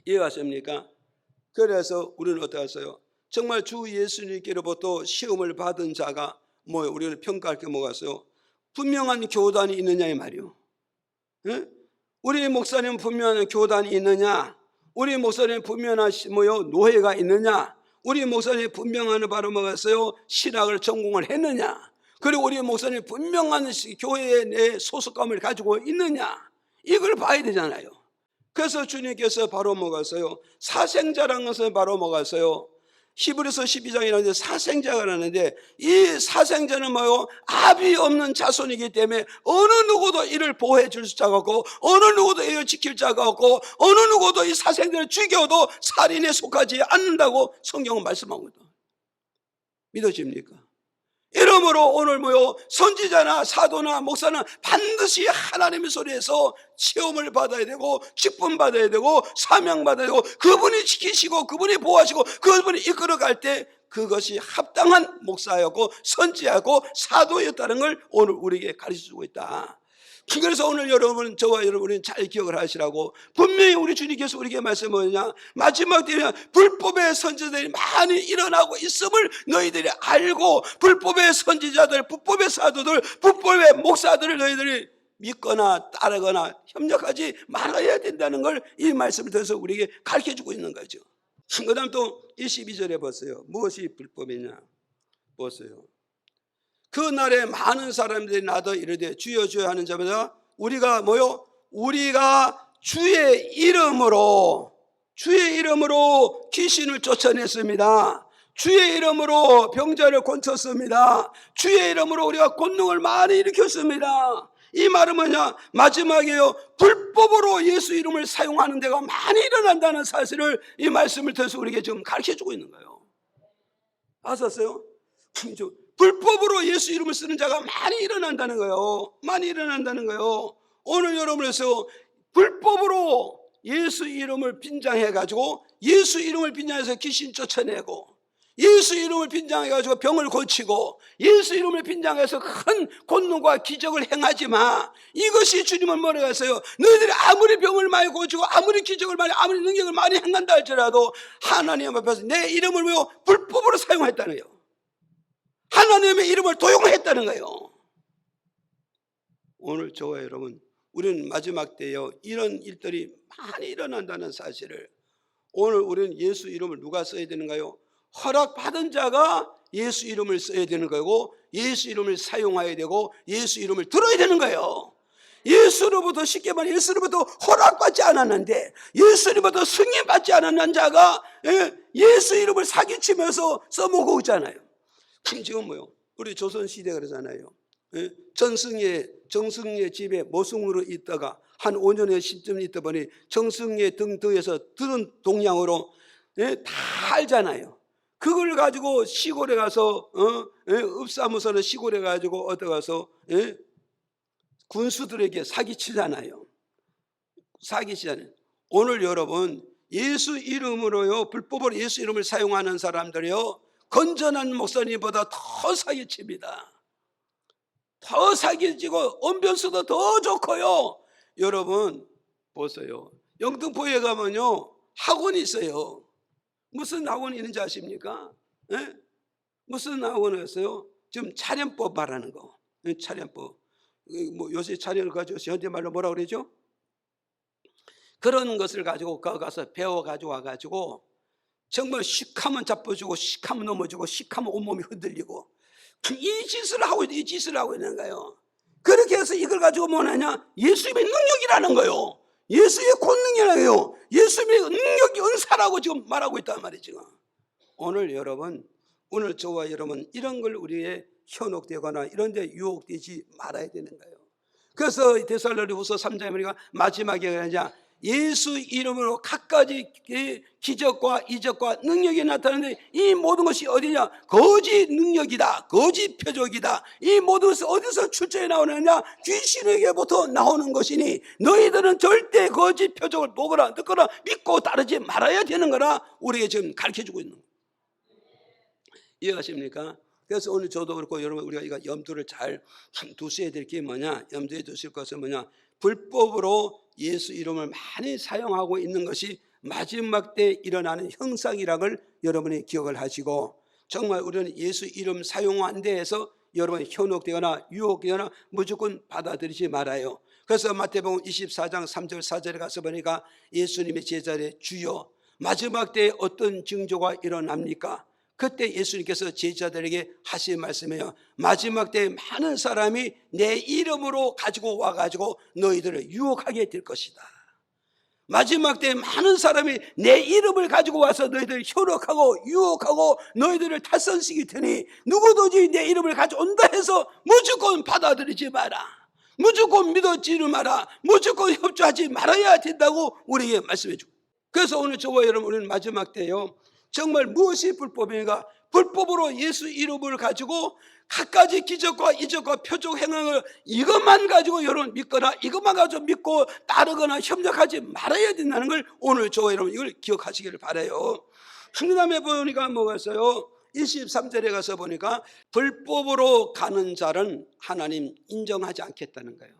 Speaker 1: 이해하십니까? 그래서 우리는 어떻게 했어요? 정말 주 예수님께로부터 시험을 받은 자가 우리는 평가할 게 뭐가 있어요? 분명한 교단이 있느냐 이 말이요. 우리 목사님 분명한 교단이 있느냐? 우리 목사님 분명한 노예가 있느냐? 우리 목사님 분명한 바로 뭐가 있어요? 신학을 전공을 했느냐? 그리고 우리 목사님 분명한 교회의 내 소속감을 가지고 있느냐? 이걸 봐야 되잖아요. 그래서 주님께서 바로 뭐가 있어요? 사생자라는 것은 바로 뭐가 있어요? 히브리서 12장이라는데 사생자가 나는데 이 사생자는 뭐요? 압이 없는 자손이기 때문에 어느 누구도 이를 보호해 줄 자가 없고 어느 누구도 이를 지킬 자가 없고 어느 누구도 이 사생자를 죽여도 살인에 속하지 않는다고 성경은 말씀합니다. 믿어집니까? 이러므로 오늘 선지자나 사도나 목사는 반드시 하나님의 소리에서 시험을 받아야 되고 직분 받아야 되고 사명 받아야 되고 그분이 지키시고 그분이 보호하시고 그분이 이끌어갈 때 그것이 합당한 목사였고 선지자였고 사도였다는 걸 오늘 우리에게 가르쳐주고 있다. 그래서 오늘 여러분, 저와 여러분은 잘 기억을 하시라고 분명히 우리 주님께서 우리에게 말씀하느냐? 마지막 때에 불법의 선지자들이 많이 일어나고 있음을 너희들이 알고 불법의 선지자들, 불법의 사도들, 불법의 목사들을 너희들이 믿거나 따르거나 협력하지 말아야 된다는 걸 이 말씀을 통해서 우리에게 가르쳐주고 있는 거죠. 그 다음 또 22절에 보세요. 무엇이 불법이냐 보세요. 그 날에 많은 사람들이 나더 이르되 주여 주여 하는 자마다 우리가 뭐요? 우리가 주의 이름으로 귀신을 쫓아냈습니다. 주의 이름으로 병자를 고쳤습니다. 주의 이름으로 우리가 권능을 많이 일으켰습니다. 이 말은 뭐냐? 마지막에요, 불법으로 예수 이름을 사용하는 데가 많이 일어난다는 사실을 이 말씀을 통해서 우리에게 지금 가르쳐주고 있는 거예요. 아셨어요? 불법으로 예수 이름을 쓰는 자가 많이 일어난다는 거예요. 많이 일어난다는 거예요. 오늘 여러분에서 불법으로 예수 이름을 빈장해가지고 예수 이름을 빈장해서 귀신 쫓아내고 예수 이름을 빈장해가지고 병을 고치고 예수 이름을 빈장해서 큰 권능과 기적을 행하지 마. 이것이 주님은 뭐라고 했어요? 너희들이 아무리 병을 많이 고치고 아무리 기적을 많이 아무리 능력을 많이 행한다 할지라도 하나님 앞에서 내 이름을 왜 불법으로 사용했다는 거예요. 하나님의 이름을 도용했다는 거예요. 오늘 저와 여러분, 우리는 마지막 때요 이런 일들이 많이 일어난다는 사실을, 오늘 우리는 예수 이름을 누가 써야 되는가요? 허락받은 자가 예수 이름을 써야 되는 거고 예수 이름을 사용해야 되고 예수 이름을 들어야 되는 거예요. 예수로부터 쉽게 말해 예수로부터 허락받지 않았는데 예수로부터 승인받지 않았는 자가 예수 이름을 사기치면서 써먹고 있잖아요. 지금 뭐요? 우리 조선시대 그러잖아요. 정승의 집에 모승으로 있다가 한 5년에 10점 있다 보니 정승의 등에서 들은 동양으로 다 알잖아요. 그걸 가지고 시골에 가서 읍사무소는 시골에 가지고 어디 가서 군수들에게 사기치잖아요. 오늘 여러분 예수 이름으로요 불법으로 예수 이름을 사용하는 사람들이요 건전한 목사님보다 더 사기칩니다. 더 사기치고 언변수도 더 좋고요. 여러분 보세요. 영등포에 가면요 학원이 있어요. 무슨 학원이 있는지 아십니까? 무슨 학원이 있어요? 지금 차련법 말하는 거. 차련법. 뭐 요새 차련을 가지고 현대말로 뭐라 그러죠? 그런 것을 가지고 가서 배워가지고 와가지고 정말 씩하면 잡아주고 씩하면 넘어지고 씩하면 온몸이 흔들리고 이 짓을 하고 있는 거예요. 그렇게 해서 이걸 가지고 뭐냐냐? 예수님의 능력이라는 거예요. 예수의 권능이라는 거예요. 예수님의 능력이 은사라고 지금 말하고 있단 말이죠. 오늘 여러분, 오늘 저와 여러분 이런 걸 우리의 현혹되거나 이런 데 유혹되지 말아야 되는 거예요. 그래서 데살로니가후서 3장에 보니까 마지막에 그냥 예수 이름으로 갖가지 기적과 이적과 능력이 나타나는데 이 모든 것이 어디냐? 거짓 능력이다. 거짓 표적이다. 이 모든 것이 어디서 출처에 나오느냐? 귀신에게부터 나오는 것이니 너희들은 절대 거짓 표적을 보거나 듣거나 믿고 따르지 말아야 되는 거라 우리에게 지금 가르쳐주고 있는 거예요. 이해하십니까? 그래서 오늘 저도 그렇고 여러분 우리가 이거 염두를 잘 두셔야 될 게 뭐냐? 염두에 두실 것은 뭐냐? 불법으로 예수 이름을 많이 사용하고 있는 것이 마지막 때 일어나는 형상이라는 걸 여러분이 기억을 하시고, 정말 우리는 예수 이름 사용한 데에서 여러분이 현혹되거나 유혹되거나 무조건 받아들이지 말아요. 그래서 마태복음 24장 3절 4절에 가서 보니까 예수님의 제자들의 주여 마지막 때에 어떤 징조가 일어납니까? 그때 예수님께서 제자들에게 하신 말씀이에요. 마지막 때에 많은 사람이 내 이름으로 가지고 와가지고 너희들을 유혹하게 될 것이다. 마지막 때에 많은 사람이 내 이름을 가지고 와서 너희들을 현혹하고 유혹하고 너희들을 탈선시킬 테니 누구든지 내 이름을 가져온다 해서 무조건 받아들이지 마라. 무조건 믿어지지 마라. 무조건 협조하지 말아야 된다고 우리에게 말씀해 주고, 그래서 오늘 저와 여러분 우리는 마지막 때요 정말 무엇이 불법인가? 불법으로 예수 이름을 가지고 갖가지 기적과 이적과 표적 행함을 이것만 가지고 여러분 믿거나 이것만 가지고 믿고 따르거나 협력하지 말아야 된다는 걸 오늘 저와 여러분 이걸 기억하시기를 바라요. 그 다음에 보니까 뭐가 있어요? 23절에 가서 보니까 불법으로 가는 자는 하나님 인정하지 않겠다는 거예요.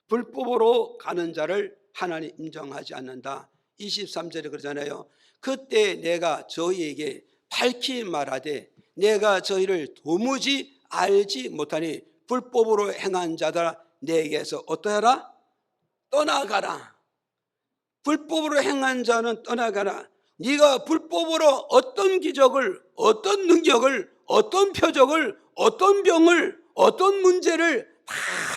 Speaker 1: 불법으로 가는 자를 하나님 인정하지 않는다. 23절에 그러잖아요. 그때 내가 저희에게 밝히 말하되 내가 저희를 도무지 알지 못하니 불법으로 행한 자들아 내게서 어떠하라? 떠나가라. 불법으로 행한 자는 떠나가라. 네가 불법으로 어떤 기적을, 어떤 능력을, 어떤 표적을, 어떤 병을, 어떤 문제를 다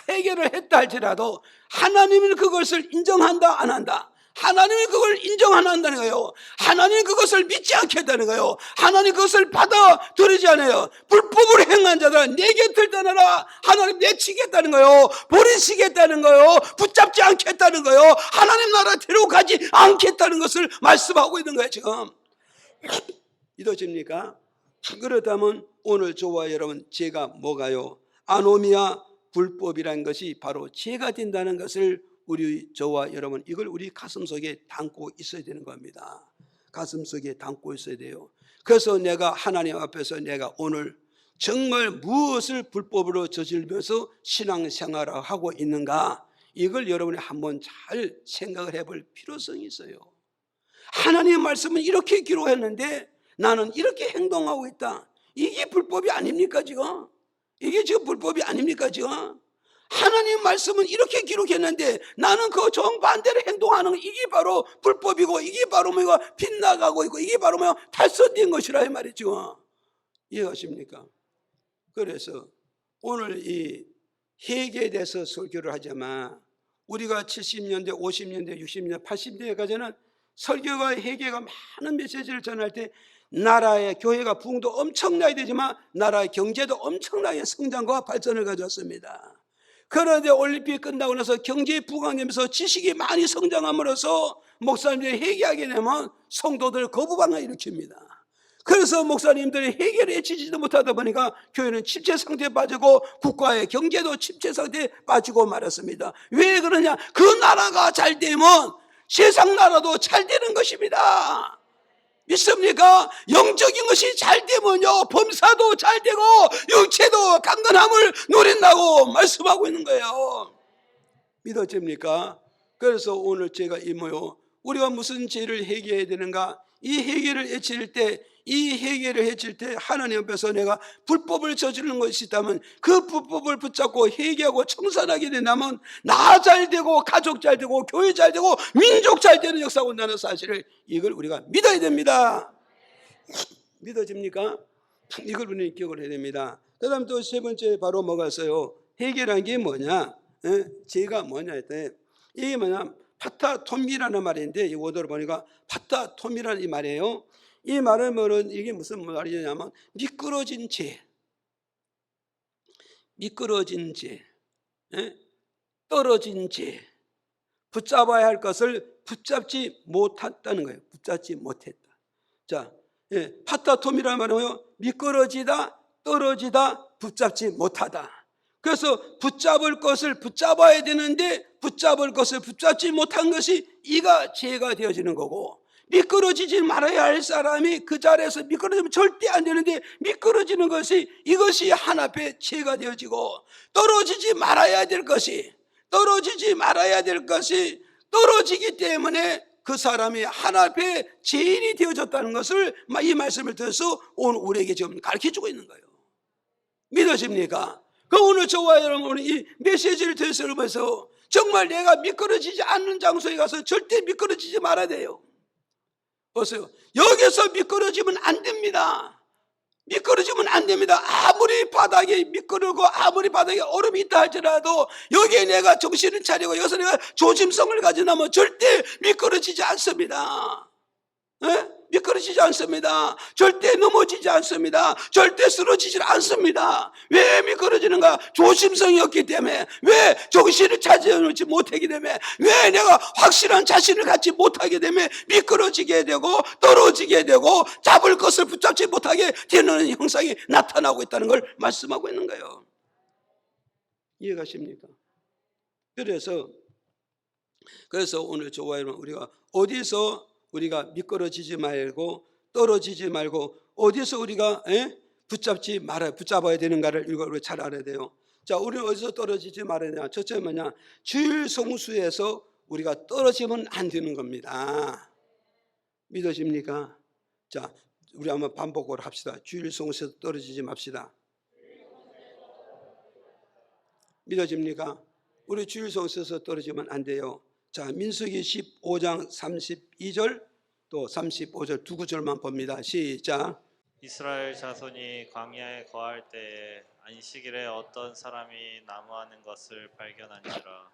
Speaker 1: 해결을 했다 할지라도 하나님은 그것을 인정한다 안 한다? 하나님은 그걸 인정 안 한다는 거예요. 하나님은 그것을 믿지 않겠다는 거예요. 하나님 그것을 받아들이지 않아요. 불법으로 행한 자들은 내 곁을 떠나라. 하나님 내치겠다는 거예요. 버리시겠다는 거예요. 붙잡지 않겠다는 거예요. 하나님 나라 데려가지 않겠다는 것을 말씀하고 있는 거예요 지금. 믿어집니까? 그렇다면 오늘 저와 여러분 죄가 뭐가요? 아노미아 불법이라는 것이 바로 죄가 된다는 것을 저와 여러분 이걸 우리 가슴속에 담고 있어야 되는 겁니다. 가슴속에 담고 있어야 돼요. 그래서 내가 하나님 앞에서 내가 오늘 정말 무엇을 불법으로 저지르면서 신앙생활을 하고 있는가, 이걸 여러분이 한번 잘 생각을 해볼 필요성이 있어요. 하나님의 말씀은 이렇게 기록했는데 나는 이렇게 행동하고 있다. 이게 불법이 아닙니까 지금? 이게 지금 불법이 아닙니까 지금? 하나님 말씀은 이렇게 기록했는데 나는 그 정반대로 행동하는, 이게 바로 불법이고 이게 바로 뭐가 빗나가고 있고 이게 바로 뭐 탈선된 것이라 이 말이죠. 이해하십니까? 그래서 오늘 이 회개에 대해서 설교를 하지만 우리가 70년대, 50년대, 60년대, 80년대까지는 설교가 회개가 많은 메시지를 전할 때 나라의 교회가 부흥도 엄청나게 되지만 나라의 경제도 엄청나게 성장과 발전을 가졌습니다. 그런데 올림픽 끝나고 나서 경제에 부강되면서 지식이 많이 성장함으로써 목사님들이 회개하게 되면 성도들 거부반응을 일으킵니다. 그래서 목사님들이 회개를 해치지도 못하다 보니까 교회는 침체 상태에 빠지고 국가의 경제도 침체 상태에 빠지고 말았습니다. 왜 그러냐? 그 나라가 잘 되면 세상 나라도 잘 되는 것입니다. 믿습니까? 영적인 것이 잘 되면요 범사도 잘 되고 육체도 강건함을 누린다고 말씀하고 있는 거예요. 믿어집니까? 그래서 오늘 제가 우리가 무슨 죄를 해결해야 되는가? 이 해결을 해칠 때, 이 해결을 해칠 때 하나님 앞에서 내가 불법을 저지르는 것이 있다면 그 불법을 붙잡고 해결하고 청산하게 된다면 나 잘 되고 가족 잘 되고 교회 잘 되고 민족 잘 되는 역사가 온다는 사실을, 이걸 우리가 믿어야 됩니다. 믿어집니까? 이걸 우리는 기억을 해야 됩니다. 그 다음 또 세 번째 바로 뭐가 있어요? 해결한 게 뭐냐? 죄가 뭐냐 했더니 이게 뭐냐? 파타톰이라는 말인데 이 원어로 보니까 파타톰이라는 이 말이에요. 이 말은 뭐는 이게 무슨 말이냐면 미끄러진 죄, 미끄러진 죄, 떨어진 죄, 붙잡아야 할 것을 붙잡지 못했다는 거예요. 붙잡지 못했다. 자, 파타톰이라는 말은 미끄러지다, 떨어지다, 붙잡지 못하다. 그래서 붙잡을 것을 붙잡아야 되는데 붙잡을 것을 붙잡지 못한 것이 이가 죄가 되어지는 거고, 미끄러지지 말아야 할 사람이 그 자리에서 미끄러지면 절대 안 되는데 미끄러지는 것이, 이것이 하나님의 죄가 되어지고, 떨어지지 말아야 될 것이 떨어지기 때문에 그 사람이 하나님의 죄인이 되어졌다는 것을 이 말씀을 들어서 오늘 우리에게 지금 가르쳐주고 있는 거예요. 믿으십니까? 그 오늘 저와 여러분 이 메시지를 들으면서 정말 내가 미끄러지지 않는 장소에 가서 절대 미끄러지지 말아야 돼요. 보세요. 여기서 미끄러지면 안 됩니다. 미끄러지면 안 됩니다. 아무리 바닥에 미끄러고 아무리 바닥에 얼음이 있다 할지라도 여기에 내가 정신을 차리고 여기서 내가 조심성을 가진다면 절대 미끄러지지 않습니다. 미끄러지지 않습니다. 절대 넘어지지 않습니다. 절대 쓰러지지 않습니다. 왜 미끄러지는가? 조심성이 없기 때문에. 왜 정신을 차지하지 못하기 때문에. 왜 내가 확실한 자신을 갖지 못하기 때문에 미끄러지게 되고 떨어지게 되고 잡을 것을 붙잡지 못하게 되는 형상이 나타나고 있다는 걸 말씀하고 있는 거예요. 이해가십니까? 그래서 오늘 저와 여러분 우리가 어디서 우리가 미끄러지지 말고 떨어지지 말고 어디서 우리가 붙잡아야 되는가를 이걸 잘 알아야 돼요. 자, 우리는 어디서 떨어지지 말아야 되냐? 첫째 뭐냐? 주일 성수에서 우리가 떨어지면 안 되는 겁니다. 믿어집니까? 자, 우리 한번 반복으로 합시다. 주일 성수에서 떨어지지 맙시다. 믿어집니까? 우리 주일 성서에서 떨어지면 안 돼요. 자, 민수기 15장 32절 또 35절 두 구절만 봅니다. 시작.
Speaker 2: 이스라엘 자손이 광야에 거할 때에 안식일에 어떤 사람이 나무하는 것을 발견한지라.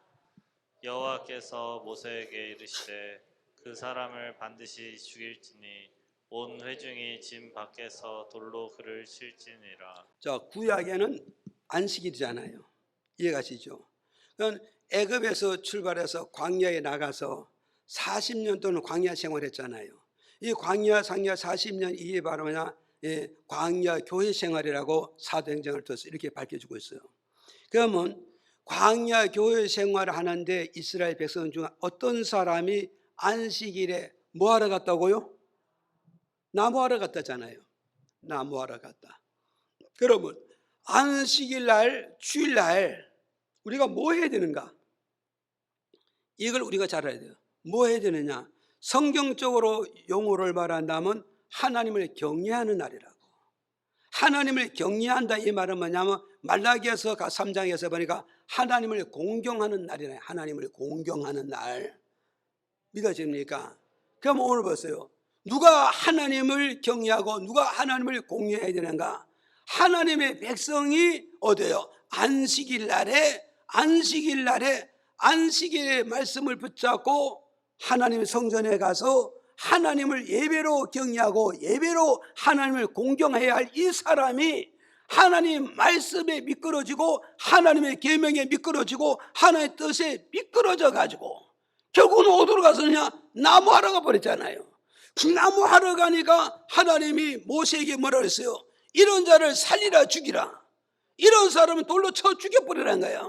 Speaker 2: 여호와께서 모세에게 이르시되 그 사람을 반드시 죽일지니 온 회중이 진 밖에서 돌로 그를 칠지니라.
Speaker 1: 자, 구약에는 안식일이잖아요. 이해가시죠? 그건 애굽에서 출발해서 광야에 나가서 40년 동안 광야 생활했잖아요. 이 광야 상야 40년 이게 바로 뭐냐? 광야 교회 생활이라고 사도행전을 통해서 이렇게 밝혀주고 있어요. 그러면 광야 교회 생활을 하는데 이스라엘 백성 중 어떤 사람이 안식일에 뭐 하러 갔다고요? 나무하러 갔다잖아요. 나무하러 갔다. 그러면 안식일 날, 주일 날 우리가 뭐 해야 되는가? 이걸 우리가 잘 알아야 돼요. 뭐 해야 되느냐? 성경적으로 용어를 말한다면 하나님을 경외하는 날이라고. 하나님을 경외한다 이 말은 뭐냐면 말라기에서 3장에서 보니까 하나님을 공경하는 날이네. 하나님을 공경하는 날. 믿어집니까? 그럼 오늘 보세요. 누가 하나님을 경외하고 누가 하나님을 공경해야 되는가? 하나님의 백성이 어디예요? 안식일 날에 안식일의 말씀을 붙잡고 하나님의 성전에 가서 하나님을 예배로 경외하고 예배로 하나님을 공경해야 할 이 사람이 하나님 말씀에 미끄러지고 하나님의 계명에 미끄러지고 하나님의 뜻에 미끄러져 가지고 결국은 어디로 가서냐? 나무하러 가버렸잖아요. 나무하러 가니까 하나님이 모세에게 뭐라 그랬어요? 이런 자를 살리라 죽이라. 이런 사람은 돌로 쳐 죽여버리라는 거야.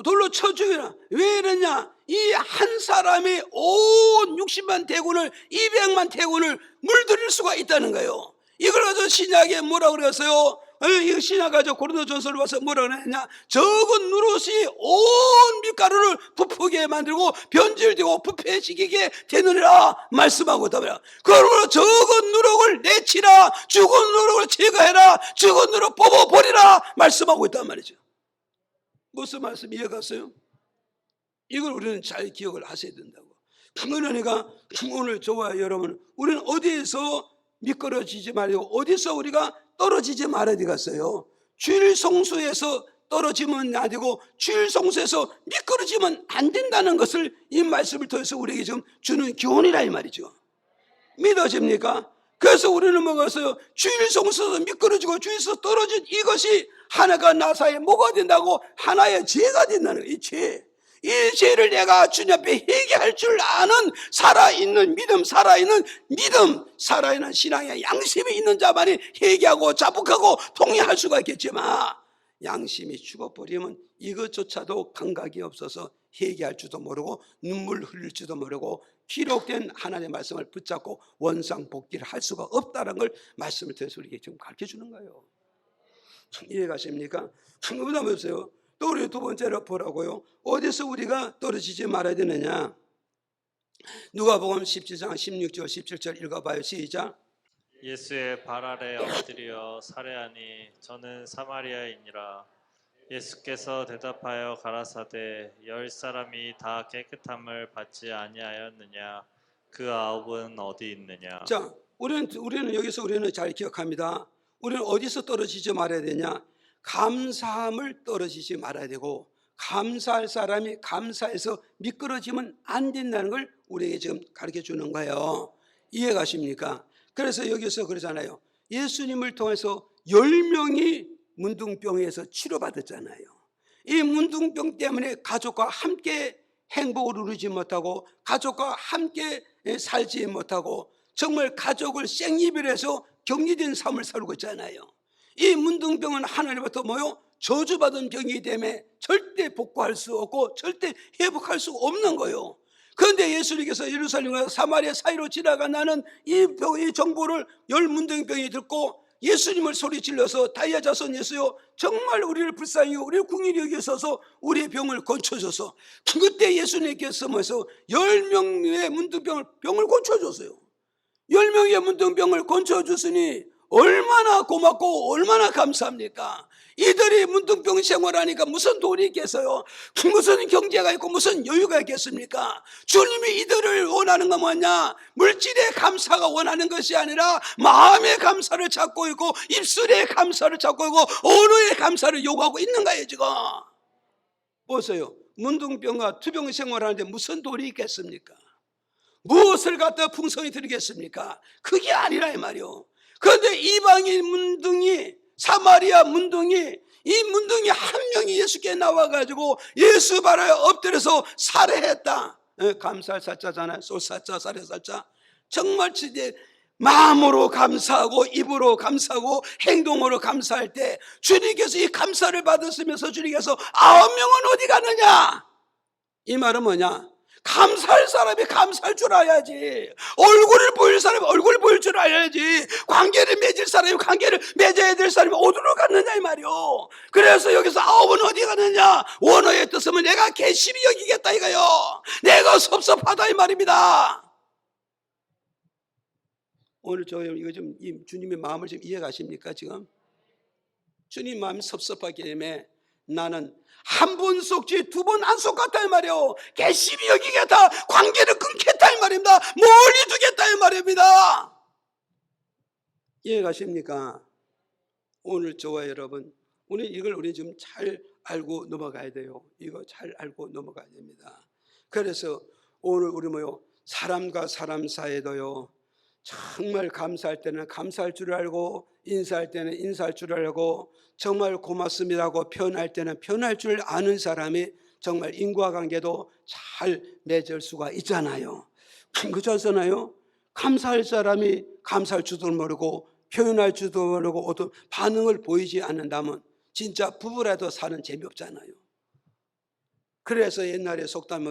Speaker 1: 돌로 쳐 죽이라. 왜 이러냐? 이 한 사람이 온 60만 대군을 200만 대군을 물들일 수가 있다는 거예요. 이걸 가지고 신약에 뭐라 그랬어요? 이 신약 가지고 고린도전서를 봐서 뭐라 그랬냐? 적은 누릇이 온 밀가루를 부풀게 만들고 변질되고 부패시키게 되느니라 말씀하고 있다면, 그러므로 적은 누룩을 내치라, 죽은 누룩을 제거해라, 죽은 누룩 뽑아버리라 말씀하고 있단 말이죠. 무슨 말씀 이해갔어요? 이걸 우리는 잘 기억을 하셔야 된다고. 그러니까 오늘 저와 여러분, 우리는 어디에서 미끄러지지 말고 어디서 우리가 떨어지지 말아야 되겠어요? 주일 성수에서 떨어지면 안 되고 주일 성수에서 미끄러지면 안 된다는 것을 이 말씀을 통해서 우리에게 지금 주는 교훈이라 이 말이죠. 믿어집니까? 그래서 우리는 뭐겠어요? 주일 성수에서 미끄러지고 주일에서 떨어진 이것이 하나가 나사에 뭐가 된다고? 하나의 죄가 된다는 거예요. 이 죄. 이 죄를 내가 주님 앞에 회개할 줄 아는 살아있는 신앙의 양심이 있는 자만이 회개하고 자복하고 통회할 수가 있겠지만, 양심이 죽어버리면 이것조차도 감각이 없어서 회개할 줄도 모르고 눈물 흘릴 줄도 모르고 기록된 하나님의 말씀을 붙잡고 원상복귀를 할 수가 없다는 걸 말씀을 통해서 우리에게 지금 가르쳐주는 거예요. 이해가십니까? 한번 보세요. 또 우리 두 번째로 보라고요. 어디서 우리가 떨어지지 말아야 되느냐? 누가복음 17장 16절 17절 읽어봐요. 시작.
Speaker 2: 예수의 발 아래 엎드려 살해하니 저는 사마리아인이라. 예수께서 대답하여 가라사대 10사람이 다 깨끗함을 받지 아니하였느냐? 그 9은 어디 있느냐?
Speaker 1: 자, 우리는 여기서 우리는 잘 기억합니다. 우리는 어디서 떨어지지 말아야 되냐? 감사함을 떨어지지 말아야 되고, 감사할 사람이 감사해서 미끄러지면 안 된다는 걸 우리에게 지금 가르쳐 주는 거예요. 이해가십니까? 그래서 여기서 그러잖아요. 예수님을 통해서 10명이 문둥병에서 치료받았잖아요. 이 문둥병 때문에 가족과 함께 행복을 누리지 못하고 가족과 함께 살지 못하고 정말 가족을 생이별해서 격리된 삶을 살고 있잖아요. 이 문둥병은 하나님부터 뭐요? 저주받은 병이기 때문에 절대 복구할 수 없고 절대 회복할 수 없는 거예요. 그런데 예수님께서 예루살렘과 사마리아 사이로 지나가 나는 이 정보를 10 문둥병이 듣고 예수님을 소리질러서 다이아 자손 예수여, 정말 우리를 불쌍히 여기고 우리를 긍휼히 여기셔서 우리의 병을 고쳐줘서, 그때 예수님께서 뭐해서 10명의 문둥병을 고쳐줬어요. 10명의 문둥병을 고쳐줬으니 얼마나 고맙고 얼마나 감사합니까? 이들이 문둥병 생활하니까 무슨 돈이 있겠어요? 무슨 경제가 있고 무슨 여유가 있겠습니까? 주님이 이들을 원하는 건 뭐냐? 물질의 감사가 원하는 것이 아니라 마음의 감사를 찾고 있고 입술의 감사를 찾고 있고 언어의 감사를 요구하고 있는 거예요 지금. 보세요. 문둥병과 투병 생활하는데 무슨 돈이 있겠습니까? 무엇을 갖다 풍성히 드리겠습니까? 그게 아니라 이 말이요. 그런데 이방인 문둥이, 사마리아 문둥이, 이 문둥이 한 명이 예수께 나와가지고 예수 바라에 엎드려서 살해했다. 감살 살자잖아요. 쏠살자, 살해살자. 정말 진짜 마음으로 감사하고 입으로 감사하고 행동으로 감사할 때 주님께서 이 감사를 받으시면서 주님께서 9명은 어디 가느냐? 이 말은 뭐냐? 감사할 사람이 감사할 줄 알아야지. 얼굴을 보일 사람이 얼굴을 보일 줄 알아야지. 관계를 맺을 사람이 관계를 맺어야 될 사람이 어디로 갔느냐 이 말이요. 그래서 여기서 9은 어디 가느냐? 원어의 뜻은 내가 괘씸히 여기겠다 이거요. 내가 섭섭하다 이 말입니다. 오늘 이거 좀 주님의 마음을 좀 이해가십니까 지금? 주님 마음 섭섭하기 때문에 나는 한 번 속지 두 번 안 속았다 이 말이요. 괘씸히 여기겠다. 관계를 끊겠다 이 말입니다. 멀리 두겠다 이 말입니다. 이해가십니까? 오늘 저와 여러분, 우리 좀 잘 알고 넘어가야 돼요. 이거 잘 알고 넘어가야 됩니다. 그래서 오늘 우리 사람과 사람 사이에도요. 정말 감사할 때는 감사할 줄 알고 인사할 때는 인사할 줄 알고 정말 고맙습니다고 표현할 때는 표현할 줄 아는 사람이 정말 인과관계도 잘 맺을 수가 있잖아요. 그렇지 않잖아요? 감사할 사람이 감사할 줄도 모르고 표현할 줄도 모르고 어떤 반응을 보이지 않는다면 진짜 부부라도 사는 재미없잖아요. 그래서 옛날에 속담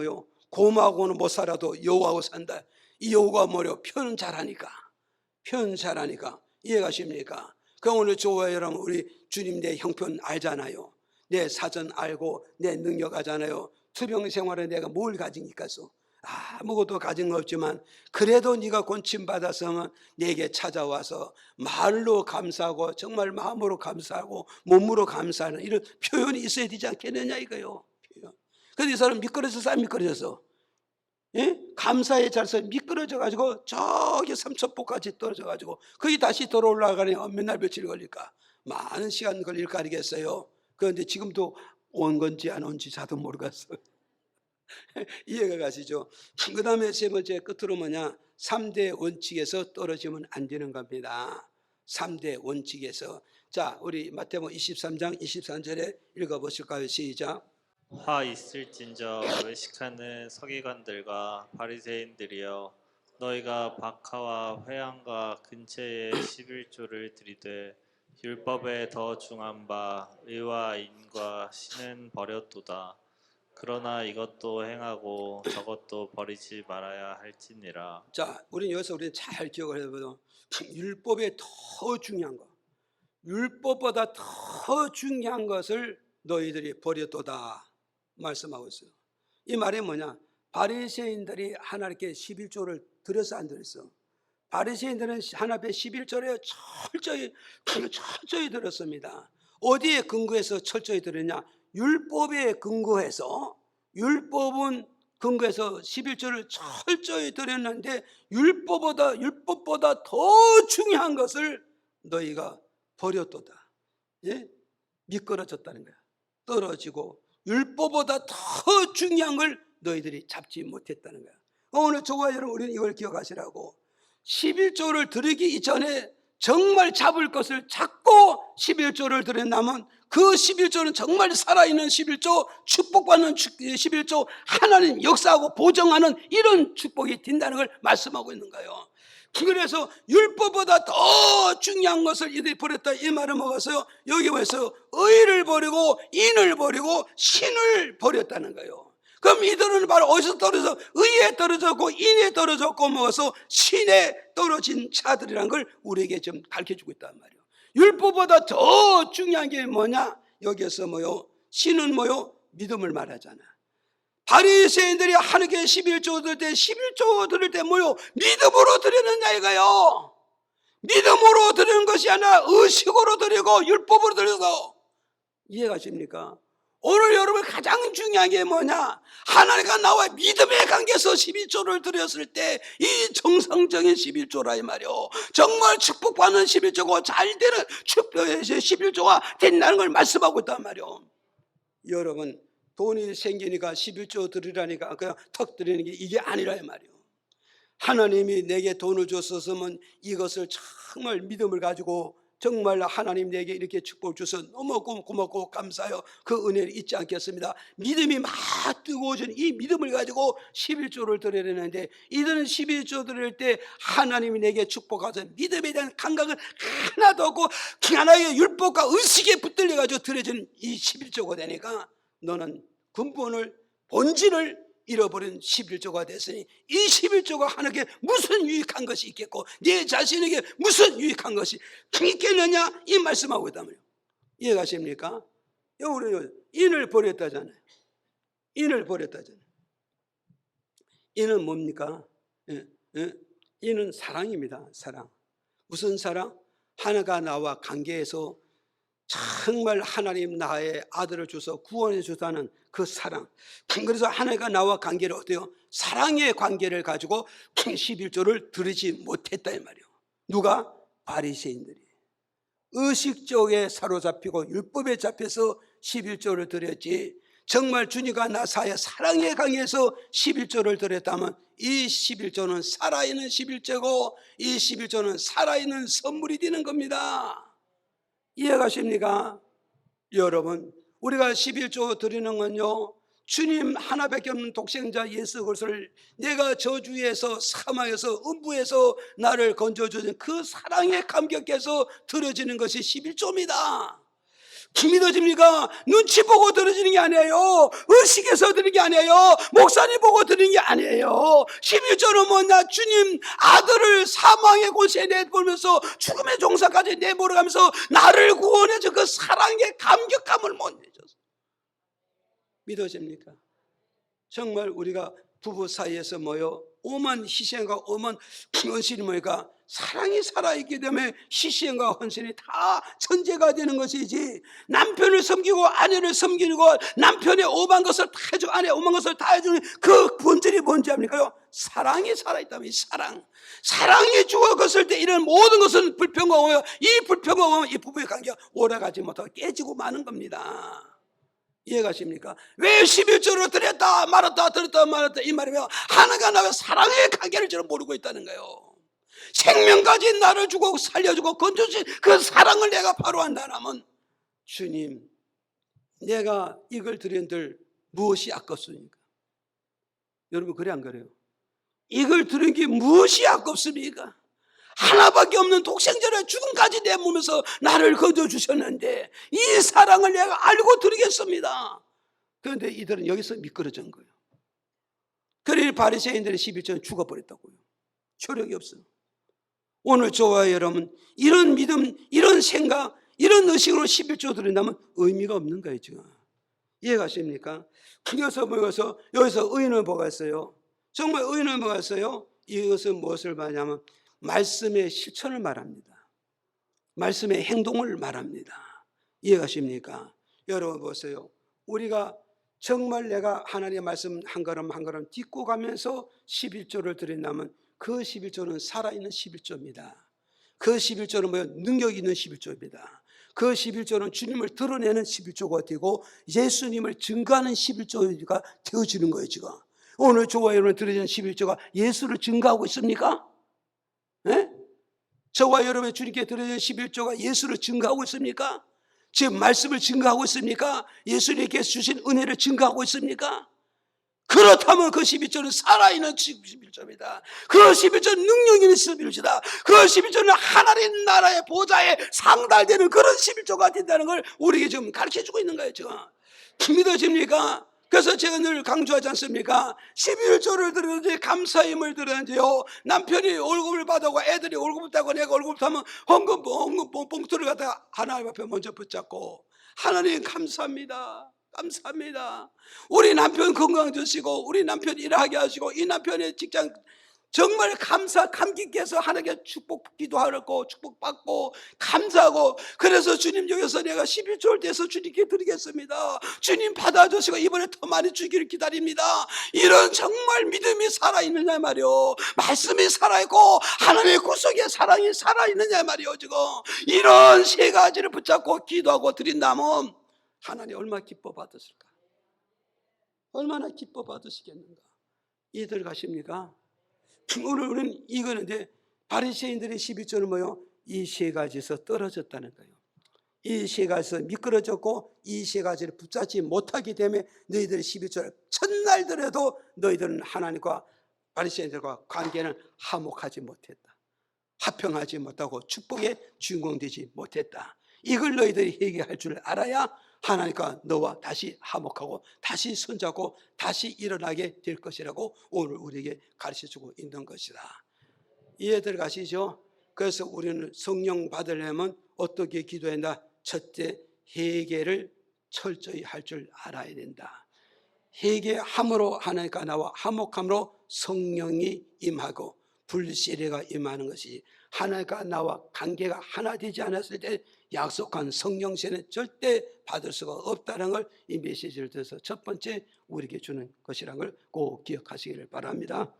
Speaker 1: 고마워는 못 살아도 여우하고 산다. 이 여우가 뭐래요? 표현 잘하니까. 이해가십니까? 그럼 오늘 저와 여러분 우리 주님 내 형편 알잖아요. 내 사전 알고 내 능력 알잖아요. 투병 생활에 내가 뭘 가진 있겠어? 아무것도 가진 거 없지만 그래도 네가 권침받았으면 내게 찾아와서 말로 감사하고 정말 마음으로 감사하고 몸으로 감사하는 이런 표현이 있어야 되지 않겠느냐 이거요. 그런데 이 사람 미끄러져서 예? 감사의 자리에서 미끄러져가지고 저기 삼천포까지 떨어져가지고 거기 다시 돌아올라가니 몇 날 며칠 걸릴까? 많은 시간 걸릴 거 아니겠어요? 그런데 지금도 온 건지 안 온지 자도 모르겠어요. 이해가 가시죠? 그 다음에 세 번째 끝으로 3대 원칙에서 떨어지면 안 되는 겁니다. 3대 원칙에서. 자, 우리 마태복음 23장 23절에 읽어보실까요? 시작.
Speaker 2: 화 있을진저 외식하는 서기관들과 바리새인들이여, 너희가 박하와 회향과 근처에 11조를 들이되 율법에 더 중한 바 의와 인과 신은 버렸도다. 그러나 이것도 행하고 저것도 버리지 말아야 할지니라.
Speaker 1: 자, 우리는 여기서 잘 기억을 해보죠. 율법에 더 중요한 것, 율법보다 더 중요한 것을 너희들이 버렸도다 말씀하고 있어요. 이 말이 뭐냐? 바리새인들이 하나님께 11조를 드렸어 안 드렸어? 바리새인들은 하나님께 11조를 철저히 드렸습니다. 어디에 근거해서 철저히 드렸냐? 율법에 근거해서, 율법은 근거해서 11조를 철저히 드렸는데 율법보다 더 중요한 것을 너희가 버렸도다. 예? 미끄러졌다는 거야. 떨어지고 율법보다 더 중요한 걸 너희들이 잡지 못했다는 거야. 오늘 저와 여러분 우리는 이걸 기억하시라고. 11조를 드리기 이전에 정말 잡을 것을 잡고 11조를 드린다면 그 11조는 정말 살아있는 11조, 축복받는 11조, 하나님 역사하고 보정하는 이런 축복이 된다는 걸 말씀하고 있는 거예요. 그래서 율법보다 더 중요한 것을 이들이 버렸다 이 말을 먹어서요. 여기 와서 의를 버리고 인을 버리고 신을 버렸다는 거예요. 그럼 이들은 바로 어디서 떨어져? 의에 떨어졌고 인에 떨어졌고 먹어서 신에 떨어진 자들이라는 걸 우리에게 좀 가르쳐주고 있단 말이에요. 율법보다 더 중요한 게 뭐냐? 여기서 신은 믿음을 말하잖아. 바리새인들이 하나님께 11조 드릴 때 11조 드릴 때 믿음으로 드리느냐 이거요. 믿음으로 드리는 것이 아니라 의식으로 드리고 율법으로 드려서. 이해가십니까? 오늘 여러분 가장 중요한 게 뭐냐? 하나님과 나와 믿음의 관계에서 11조를 드렸을 때 이 정상적인 11조라 이 말이요, 정말 축복받는 11조고 잘 되는 축복의 11조가 된다는 걸 말씀하고 있단 말이요. 여러분 돈이 생기니까 11조 드리라니까 그냥 턱 드리는 게 이게 아니라 이 말이요. 하나님이 내게 돈을 줬었으면 이것을 정말 믿음을 가지고 정말 하나님 내게 이렇게 축복을 주셔서 너무 고맙고 감사해요. 그 은혜를 잊지 않겠습니다. 믿음이 막 뜨거워진 이 믿음을 가지고 11조를 드려야 되는데, 이들은 11조 드릴 때 하나님이 내게 축복하셔서 믿음에 대한 감각은 하나도 없고 하나의 율법과 의식에 붙들려 가지고 드려진 이 11조가 되니까 너는 근본을, 본질을 잃어버린 11조가 됐으니 이 11조가 하나님께 무슨 유익한 것이 있겠고 내 자신에게 무슨 유익한 것이 있겠느냐, 이 말씀하고 있단 말이에요. 이해가십니까? 우리 인을 버렸다잖아요. 인을 버렸다잖아요. 인은 뭡니까? 인은 사랑입니다. 사랑. 무슨 사랑? 하나가 나와 관계에서 정말 하나님 나의 아들을 주셔서 구원해 주다는 그 사랑. 그래서 하나님과 나와 관계를 어때요? 사랑의 관계를 가지고 11조를 드리지 못했다 이 말이에요. 누가? 바리새인들이 의식적에 사로잡히고 율법에 잡혀서 11조를 드렸지, 정말 주님과 나 사이의 사랑의 관계에서 11조를 드렸다면 이 11조는 살아있는 11조고 이 11조는 살아있는 선물이 되는 겁니다. 이해가십니까? 여러분, 우리가 11조 드리는 건요, 주님 하나밖에 없는 독생자 예수 그리스도를 내가 저주에서 사망에서 음부에서 나를 건져주신 그 사랑에 감격해서 드려지는 것이 11조입니다. 믿어집니까? 눈치 보고 드려지는 게 아니에요. 의식에서 드리는 게 아니에요. 목사님 보고 드리는 게 아니에요. 11조는 뭐냐? 주님 아들을 사망의 곳에 내보면서 죽음의 종사까지 내몰아가면서 나를 구원해줘 그 사랑의 감격함을 못 내줘서. 믿어집니까? 정말 우리가 부부 사이에서 뭐요? 오만 희생과 오만 헌신이 뭐니까? 사랑이 살아있기 때문에 희생과 헌신이 다 전제가 되는 것이지, 남편을 섬기고 아내를 섬기고 남편의 오만 것을 다 해주고 아내의 오만 것을 다 해주는 그 본질이 뭔지 압니까요? 사랑이 살아있다면 사랑이 죽어갔을 때 이런 모든 것은 불평하고요, 이 불평하면 이 부부의 관계가 오래가지 못하고 깨지고 마는 겁니다. 이해가십니까? 왜 11조를 드렸다 말았다 드렸다 말았다 이 말이면 하나가 나와 사랑의 관계를 저는 모르고 있다는 거예요. 생명까지 나를 주고 살려주고 건져주신 그 사랑을 내가 바로 한다면, 주님 내가 이걸 드린들 무엇이 아깝습니까? 여러분 그래 안 그래요? 이걸 드린 게 무엇이 아깝습니까? 하나밖에 없는 독생자를 죽음까지 내모면서 나를 건져주셨는데 이 사랑을 내가 알고 드리겠습니다. 그런데 이들은 여기서 미끄러진 거예요. 그러니 바리새인들의 11조는 죽어버렸다고요. 효력이 없어요. 오늘 저와 여러분 이런 믿음, 이런 생각, 이런 의식으로 11조 드린다면 의미가 없는 거예요 지금. 이해가십니까? 여기서 의인은 뭐가 있어요? 정말 의인은 뭐가 있어요? 이것은 무엇을 말하냐면 말씀의 실천을 말합니다. 말씀의 행동을 말합니다. 이해가십니까? 여러분 보세요. 우리가 정말 내가 하나님의 말씀 한 걸음 한 걸음 딛고 가면서 11조를 드린다면 그 11조는 살아있는 11조입니다. 그 11조는 뭐예요? 능력 있는 11조입니다. 그 11조는 주님을 드러내는 11조가 되고 예수님을 증거하는 11조가 되어지는 거예요 지금. 오늘 저와 여러분 드려지는 11조가 예수를 증거하고 있습니까? 네? 저와 여러분의 주님께 드려진 11조가 예수를 증거하고 있습니까? 지금 말씀을 증거하고 있습니까? 예수님께서 주신 은혜를 증거하고 있습니까? 그렇다면 그 11조는 살아있는 11조입니다. 그 11조는 능력 있는 11조다. 그 11조는 하나님 나라의 보좌에 상달되는 그런 11조가 된다는 걸 우리에게 지금 가르쳐주고 있는 거예요 지금. 믿어집니까? 그래서 제가 늘 강조하지 않습니까? 11조를 드리는지 감사임을 드리는지요, 남편이 월급을 받아고 애들이 월급을 따고 내가 월급을 타면 헌금 봉투를 갖다가 하나님 앞에 먼저 붙잡고 하나님 감사합니다. 감사합니다. 우리 남편 건강 주시고 우리 남편 일하게 하시고 이 남편의 직장 정말 감격해서 하나님께 기도하고 축복받고 감사하고, 그래서 주님 여기서 내가 11조를 대서 주님께 드리겠습니다, 주님 받아주시고 이번에 더 많이 주기를 기다립니다, 이런 정말 믿음이 살아있느냐 말이요, 말씀이 살아있고 하나님의 구속의 사랑이 살아있느냐 말이요. 지금 이런 세 가지를 붙잡고 기도하고 드린다면 하나님 얼마나 기뻐 받으실까, 얼마나 기뻐 받으시겠는가. 이해들 가십니까? 오늘 우리는 이거는데, 바리새인들의 12조는 뭐요? 이 세 가지에서 떨어졌다는 거예요. 이 세 가지에서 미끄러졌고 이 세 가지를 붙잡지 못하기 때문에 너희들의 12조를 첫날더라도 너희들은 하나님과 바리새인들과 관계는 화목하지 못했다, 화평하지 못하고 축복의 주인공 되지 못했다. 이걸 너희들이 회개할 줄 알아야 하나님과 너와 다시 화목하고 다시 손잡고 다시 일어나게 될 것이라고 오늘 우리에게 가르쳐주고 있는 것이다. 이해들 가시죠? 그래서 우리는 성령 받으려면 어떻게 기도해야 한다? 첫째, 회개를 철저히 할 줄 알아야 된다. 회개함으로 하나님과 나와 화목함으로 성령이 임하고 불세례가 임하는 것이, 하나님과 나와 관계가 하나 되지 않았을 때 약속한 성령세는 절대 받을 수가 없다는 걸 이 메시지를 통해서 첫 번째 우리에게 주는 것이라는 걸 꼭 기억하시기를 바랍니다.